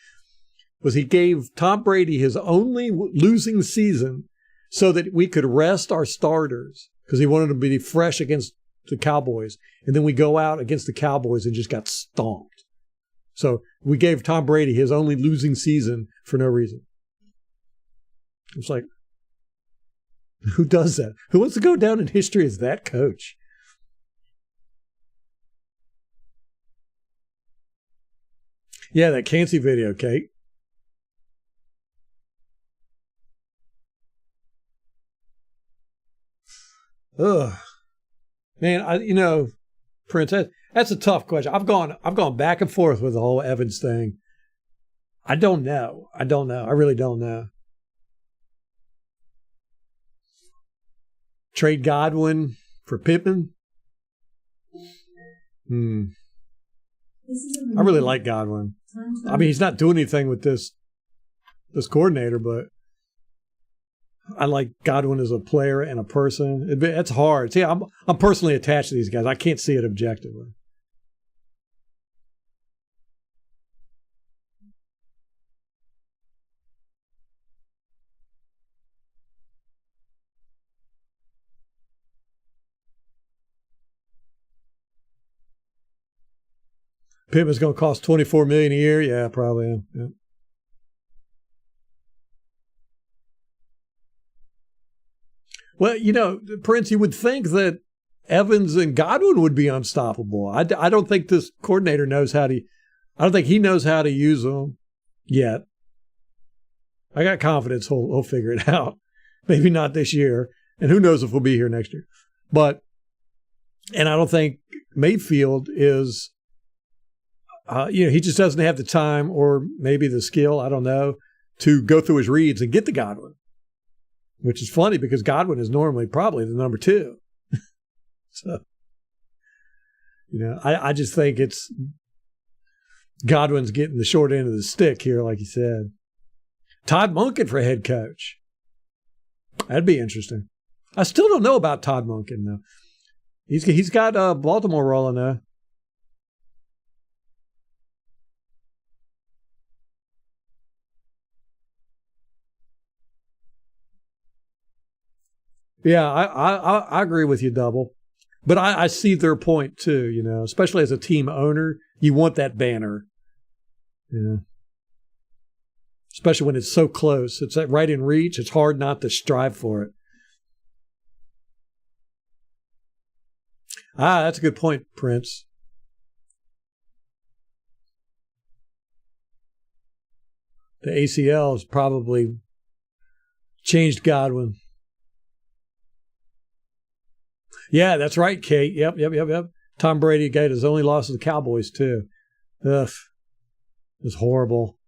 was he gave Tom Brady his only losing season so that we could rest our starters because he wanted to be fresh against the Cowboys. And then we go out against the Cowboys and just got stomped. So we gave Tom Brady his only losing season for no reason. It's like, who does that? Who wants to go down in history as that coach? Yeah, that Cansey video, Kate. Ugh. Man, Prince, that's a tough question. I've gone back and forth with the whole Evans thing. I don't know. I really don't know. Trade Godwin for Pittman? I really like Godwin. I mean, he's not doing anything with this coordinator, but I like Godwin as a player and a person. It's hard. See, I'm personally attached to these guys. I can't see it objectively. Pittman's going to cost $24 million a year. Yeah, probably. Yeah. Well, Prince, you would think that Evans and Godwin would be unstoppable. I don't think this coordinator knows how to. I don't think he knows how to use them yet. I got confidence he'll figure it out. Maybe not this year, and who knows if we'll be here next year. And I don't think Mayfield is. He just doesn't have the time or maybe the skill, I don't know, to go through his reads and get the Godwin, which is funny because Godwin is normally probably the number 2. So, I just think it's Godwin's getting the short end of the stick here, like you said. Todd Monken for head coach. That'd be interesting. I still don't know about Todd Monken, though. He's got Baltimore rolling, though. Yeah, I agree with you, Double. But I see their point too, especially as a team owner, you want that banner. Especially when it's so close. It's right in reach. It's hard not to strive for it. That's a good point, Prince. The ACL has probably changed Godwin. Yeah, that's right, Kate. Yep. Tom Brady got his only loss to the Cowboys, too. Ugh. It was horrible.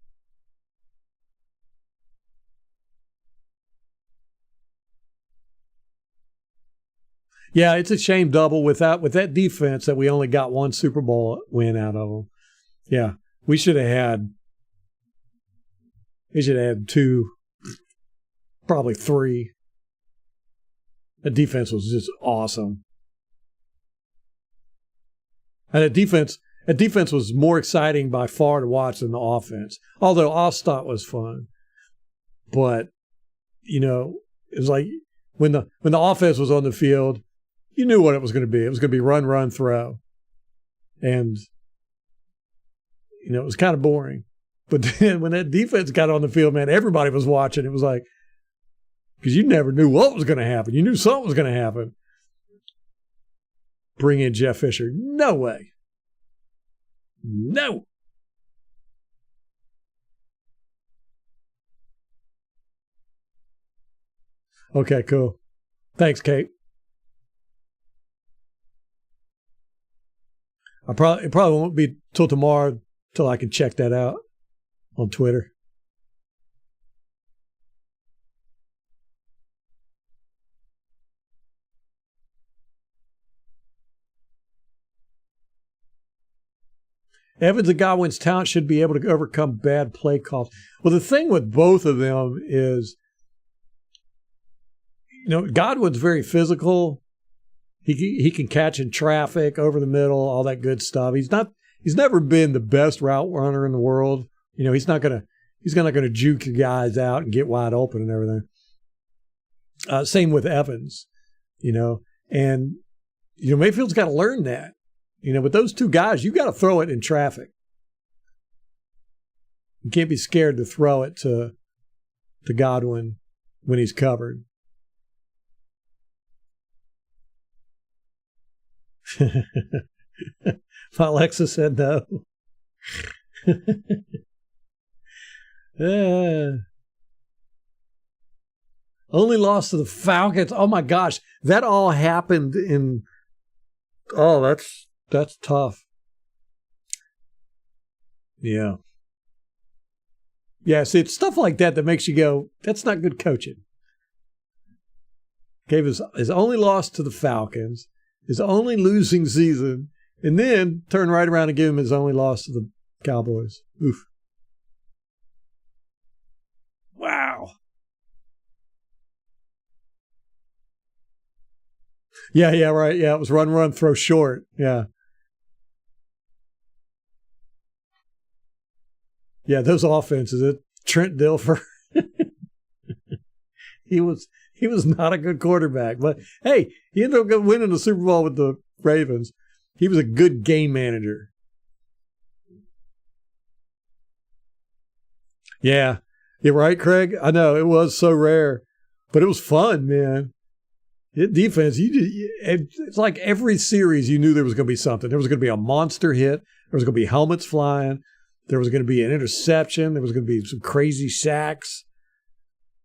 Yeah, it's a shame, Double, with that defense that we only got one Super Bowl win out of them. Yeah, we should have had two, probably three. The defense was just awesome. And the defense was more exciting by far to watch than the offense. Although Allstott was fun. But, it was like when the offense was on the field, you knew what it was going to be. It was going to be run, run, throw. And, it was kind of boring. But then when that defense got on the field, man, everybody was watching. It was like, because you never knew what was going to happen. You knew something was going to happen. Bring in Jeff Fisher. No way. No. Okay, cool. Thanks, Kate. It probably won't be till tomorrow till I can check that out on Twitter. Evans and Godwin's talent should be able to overcome bad play calls. Well, the thing with both of them is, Godwin's very physical. He can catch in traffic, over the middle, all that good stuff. He's never been the best route runner in the world. He's not gonna juke guys out and get wide open and everything. Same with Evans, and Mayfield's got to learn that. With those two guys, you got to throw it in traffic. You can't be scared to throw it to Godwin when he's covered. Alexa said no. Only lost to the Falcons. Oh my gosh, that all happened in. Oh, that's tough. Yeah. Yeah, see, it's stuff like that makes you go, that's not good coaching. Gave his only loss to the Falcons, his only losing season, and then turn right around and give him his only loss to the Cowboys. Oof. Wow. Yeah, right. Yeah, it was run, throw short. Yeah. Yeah, those offenses. Trent Dilfer. He was not a good quarterback, but hey, he ended up winning the Super Bowl with the Ravens. He was a good game manager. Yeah, you're right, Craig. I know it was so rare, but it was fun, man. Defense, it's like every series you knew there was going to be something. There was going to be a monster hit. There was going to be helmets flying. There was going to be an interception. There was going to be some crazy sacks.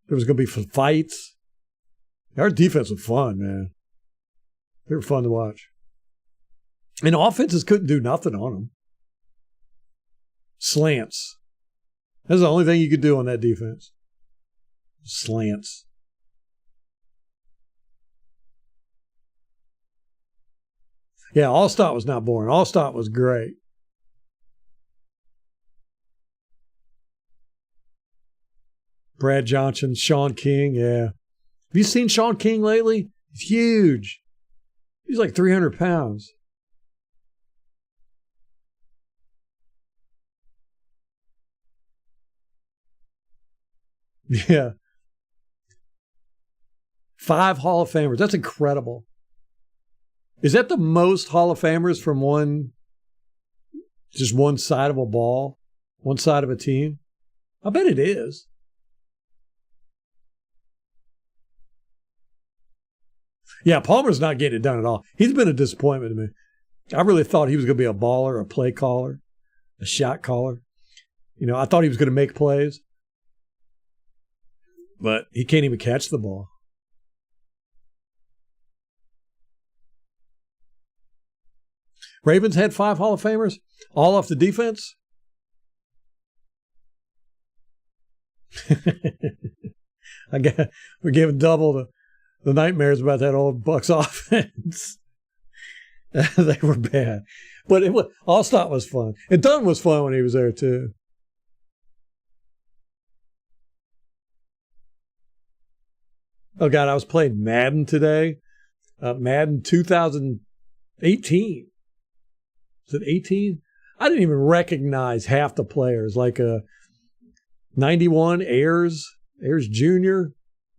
There was going to be fights. Our defense was fun, man. They were fun to watch. And offenses couldn't do nothing on them. Slants. That's the only thing you could do on that defense. Slants. Yeah, Allstott was not boring. Allstott was great. Brad Johnson, Sean King, yeah. Have you seen Sean King lately? He's huge. He's like 300 pounds. Yeah. 5 Hall of Famers. That's incredible. Is that the most Hall of Famers from just one side of a ball, one side of a team? I bet it is. Yeah, Palmer's not getting it done at all. He's been a disappointment to me. I really thought he was going to be a baller, a play caller, a shot caller. I thought he was going to make plays. But he can't even catch the ball. Ravens had 5 Hall of Famers, all off the defense. We're giving double the nightmares about that old Bucs offense. They were bad. But Allstott was fun. And Dunn was fun when he was there, too. Oh, God, I was playing Madden today. Madden 2018. Is it 18? I didn't even recognize half the players. Like 91 Ayers Jr.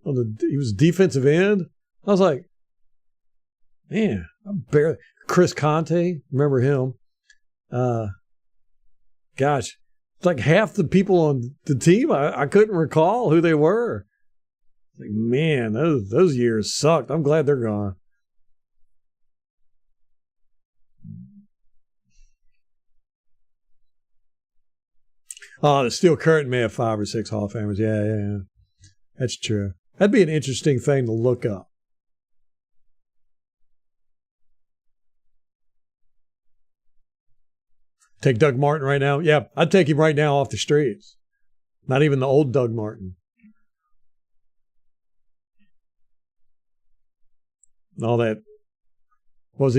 He was defensive end. I was like, man, I'm barely. Chris Conte, remember him? Gosh, it's like half the people on the team. I couldn't recall who they were. Like, man, those years sucked. I'm glad they're gone. Oh, the Steel Curtain may have 5 or 6 Hall of Famers. Yeah. That's true. That'd be an interesting thing to look up. Take Doug Martin right now? Yeah, I'd take him right now off the streets. Not even the old Doug Martin. And all that. What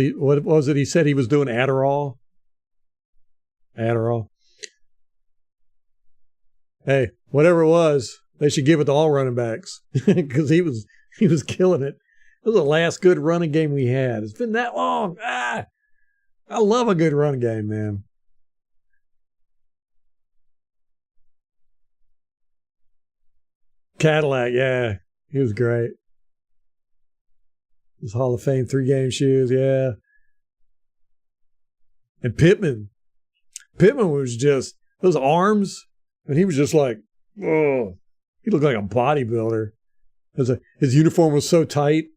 was it he said he was doing? Adderall? Hey, whatever it was, they should give it to all running backs because he was killing it. It was the last good running game we had. It's been that long. I love a good running game, man. Cadillac, yeah, he was great. His Hall of Fame 3-game shoes, yeah. And Pittman was just those arms. And he was just like, oh, he looked like a bodybuilder. His uniform was so tight.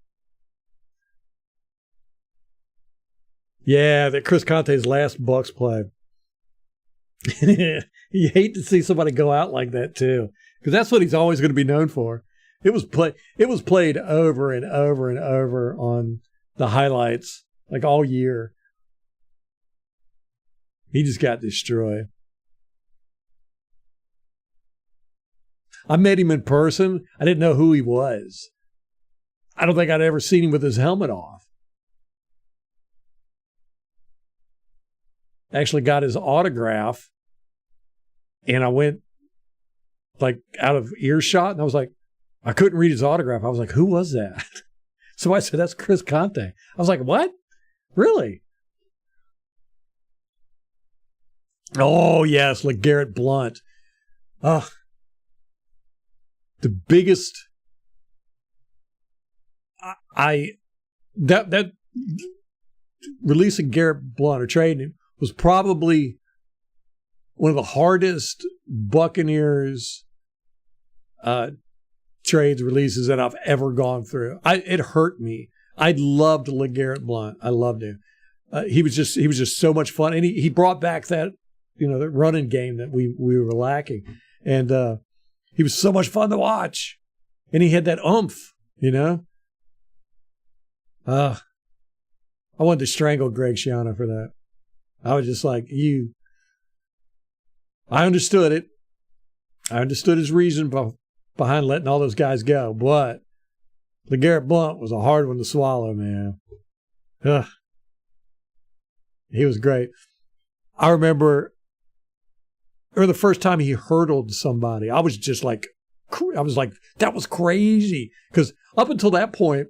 Yeah, that Chris Conte's last Bucs play. You hate to see somebody go out like that too, because that's what he's always going to be known for. It was played over and over and over on the highlights like all year. He just got destroyed. I met him in person. I didn't know who he was. I don't think I'd ever seen him with his helmet off. Actually got his autograph, and I went like out of earshot, and I was like, I couldn't read his autograph. I was like, who was that? So I said, that's Chris Conte. I was like, what? Really? Oh, yes, LeGarrette Blount. The biggest that releasing Garrett Blount or trading him was probably one of the hardest Buccaneers trades releases that I've ever gone through. It hurt me. I loved LeGarrette Blount. I loved him. He was just so much fun, and he brought back that that running game that we were lacking, and he was so much fun to watch, and he had that oomph, I wanted to strangle Greg Schiano for that. I was just like, I understood it. I understood his reason behind letting all those guys go, but LeGarrette Blount was a hard one to swallow, man. He was great. I remember the first time he hurdled somebody, I was like, that was crazy. Because up until that point,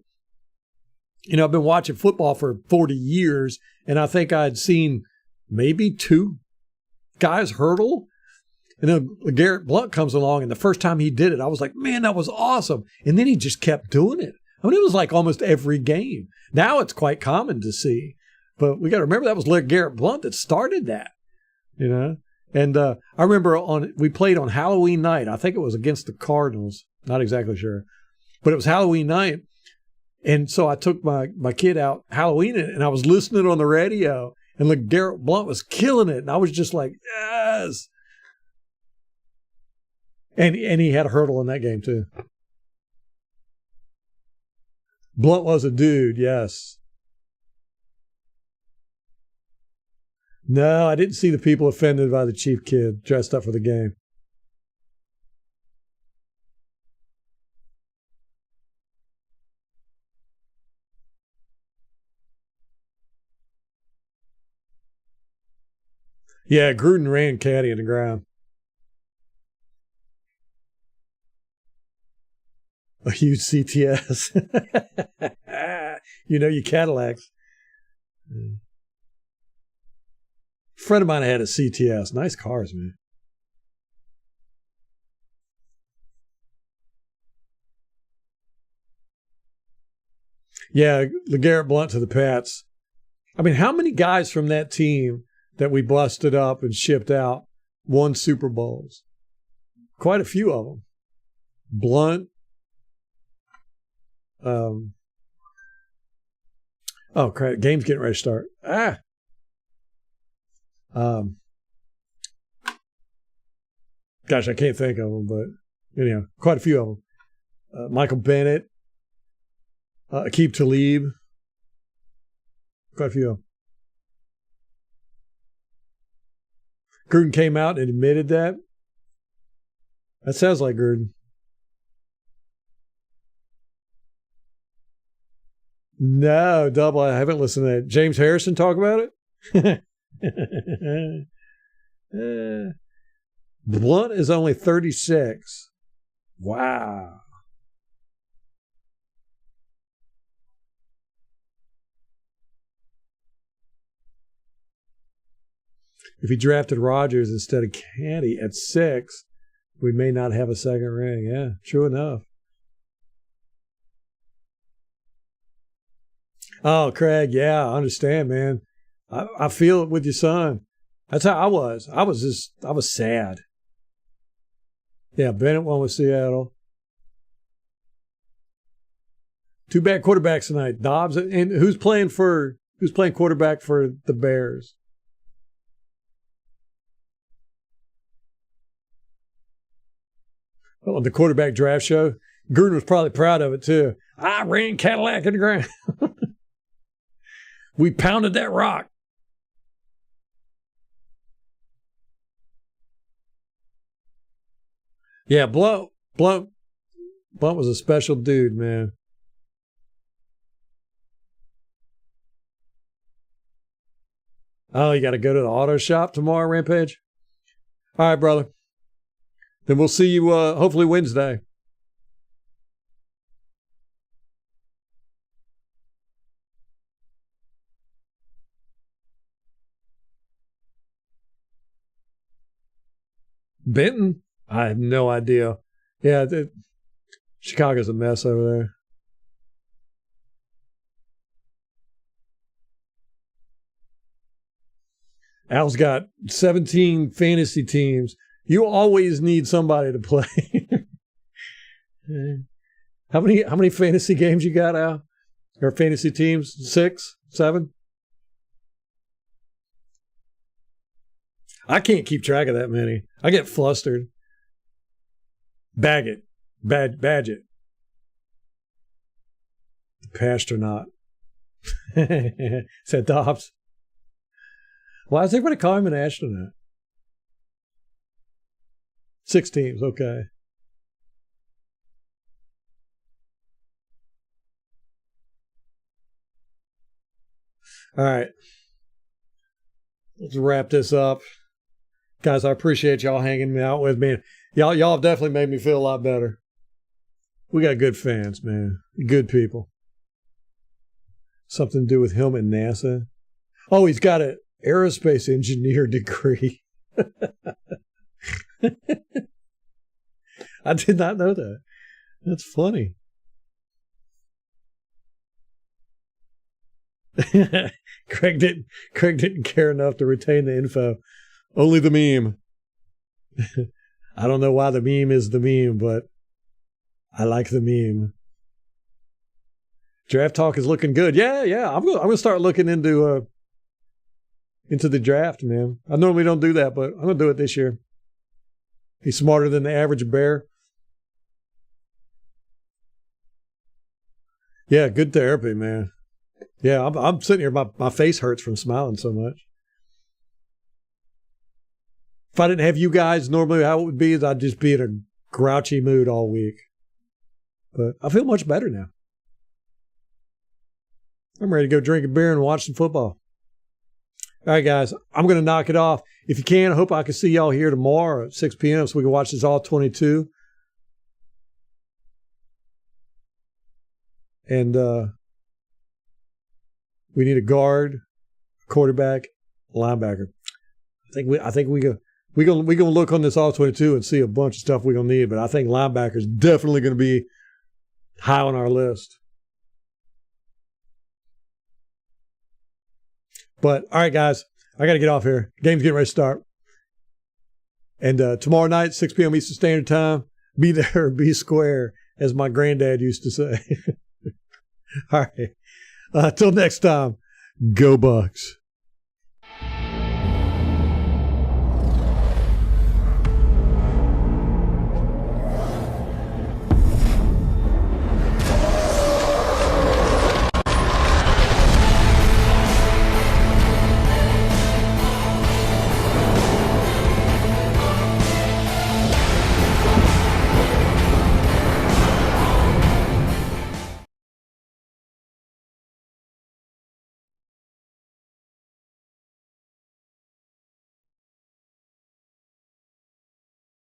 I've been watching football for 40 years, and I think I'd seen maybe 2 guys hurdle. And then LeGarrette Blount comes along, and the first time he did it, I was like, man, that was awesome. And then he just kept doing it. I mean, it was like almost every game. Now it's quite common to see. But we got to remember that was Garrett Blount that started that, you know. And I remember we played on Halloween night. I think it was against the Cardinals. Not exactly sure. But it was Halloween night. And so I took my kid out Halloween and I was listening on the radio. And Garrett Blount was killing it. And I was just like, yes. And he had a hurdle in that game too. Blount was a dude, yes. No, I didn't see the people offended by the Chief kid dressed up for the game. Yeah, Gruden ran Caddy in the ground. A huge CTS. You know, you Cadillacs. A friend of mine had a CTS. Nice cars, man. Yeah, LeGarrette Blount to the Pats. I mean, how many guys from that team that we busted up and shipped out won Super Bowls? Quite a few of them. Blount. Oh, crap. Game's getting ready to start. Gosh, I can't think of them, but anyhow, quite a few of them. Michael Bennett, Aqib Talib, quite a few of them. Gruden came out and admitted that. That sounds like Gruden. No, double. I haven't listened to that. James Harrison talk about it? Blount is only 36. Wow. If he drafted Rodgers instead of Caddy at 6, we may not have a second ring. Yeah, true enough. Oh, Craig, yeah, I understand, man. I feel it with your son. That's how I was. I was sad. Yeah, Bennett won with Seattle. 2 bad quarterbacks tonight. Dobbs and who's playing quarterback for the Bears? Well, on the quarterback draft show, Gruden was probably proud of it too. I ran Cadillac in the ground. We pounded that rock. Yeah, Blount was a special dude, man. Oh, you got to go to the auto shop tomorrow, Rampage? All right, brother. Then we'll see you hopefully Wednesday. Benton? I have no idea. Yeah, Chicago's a mess over there. Al's got 17 fantasy teams. You always need somebody to play. How many fantasy games you got, Al? Or fantasy teams? 6, 7? I can't keep track of that many. I get flustered. Badge it. Pastronaut. Said Dobbs. Why is everybody calling him an astronaut? 6 teams, okay. All right. Let's wrap this up. Guys, I appreciate y'all hanging out with me. Y'all have definitely made me feel a lot better. We got good fans, man. Good people. Something to do with him and NASA. Oh, he's got an aerospace engineer degree. I did not know that. That's funny. Craig didn't care enough to retain the info. Only the meme. I don't know why the meme is the meme, but I like the meme. Draft talk is looking good. Yeah. I'm gonna start looking into the draft, man. I normally don't do that, but I'm gonna do it this year. He's smarter than the average bear. Yeah, good therapy, man. Yeah, I'm sitting here. My face hurts from smiling so much. If I didn't have you guys, normally how it would be is I'd just be in a grouchy mood all week. But I feel much better now. I'm ready to go drink a beer and watch some football. All right, guys, I'm going to knock it off. If you can, I hope I can see y'all here tomorrow at 6 p.m. so we can watch this all 22. And we need a guard, quarterback, linebacker. I think we're gonna look on this all 22 and see a bunch of stuff we're gonna need. But I think linebacker is definitely going to be high on our list. But, all right, guys, I got to get off here. Game's getting ready to start. And tomorrow night, 6 p.m. Eastern Standard Time, be there, be square, as my granddad used to say. All right. Till next time, go Bucs.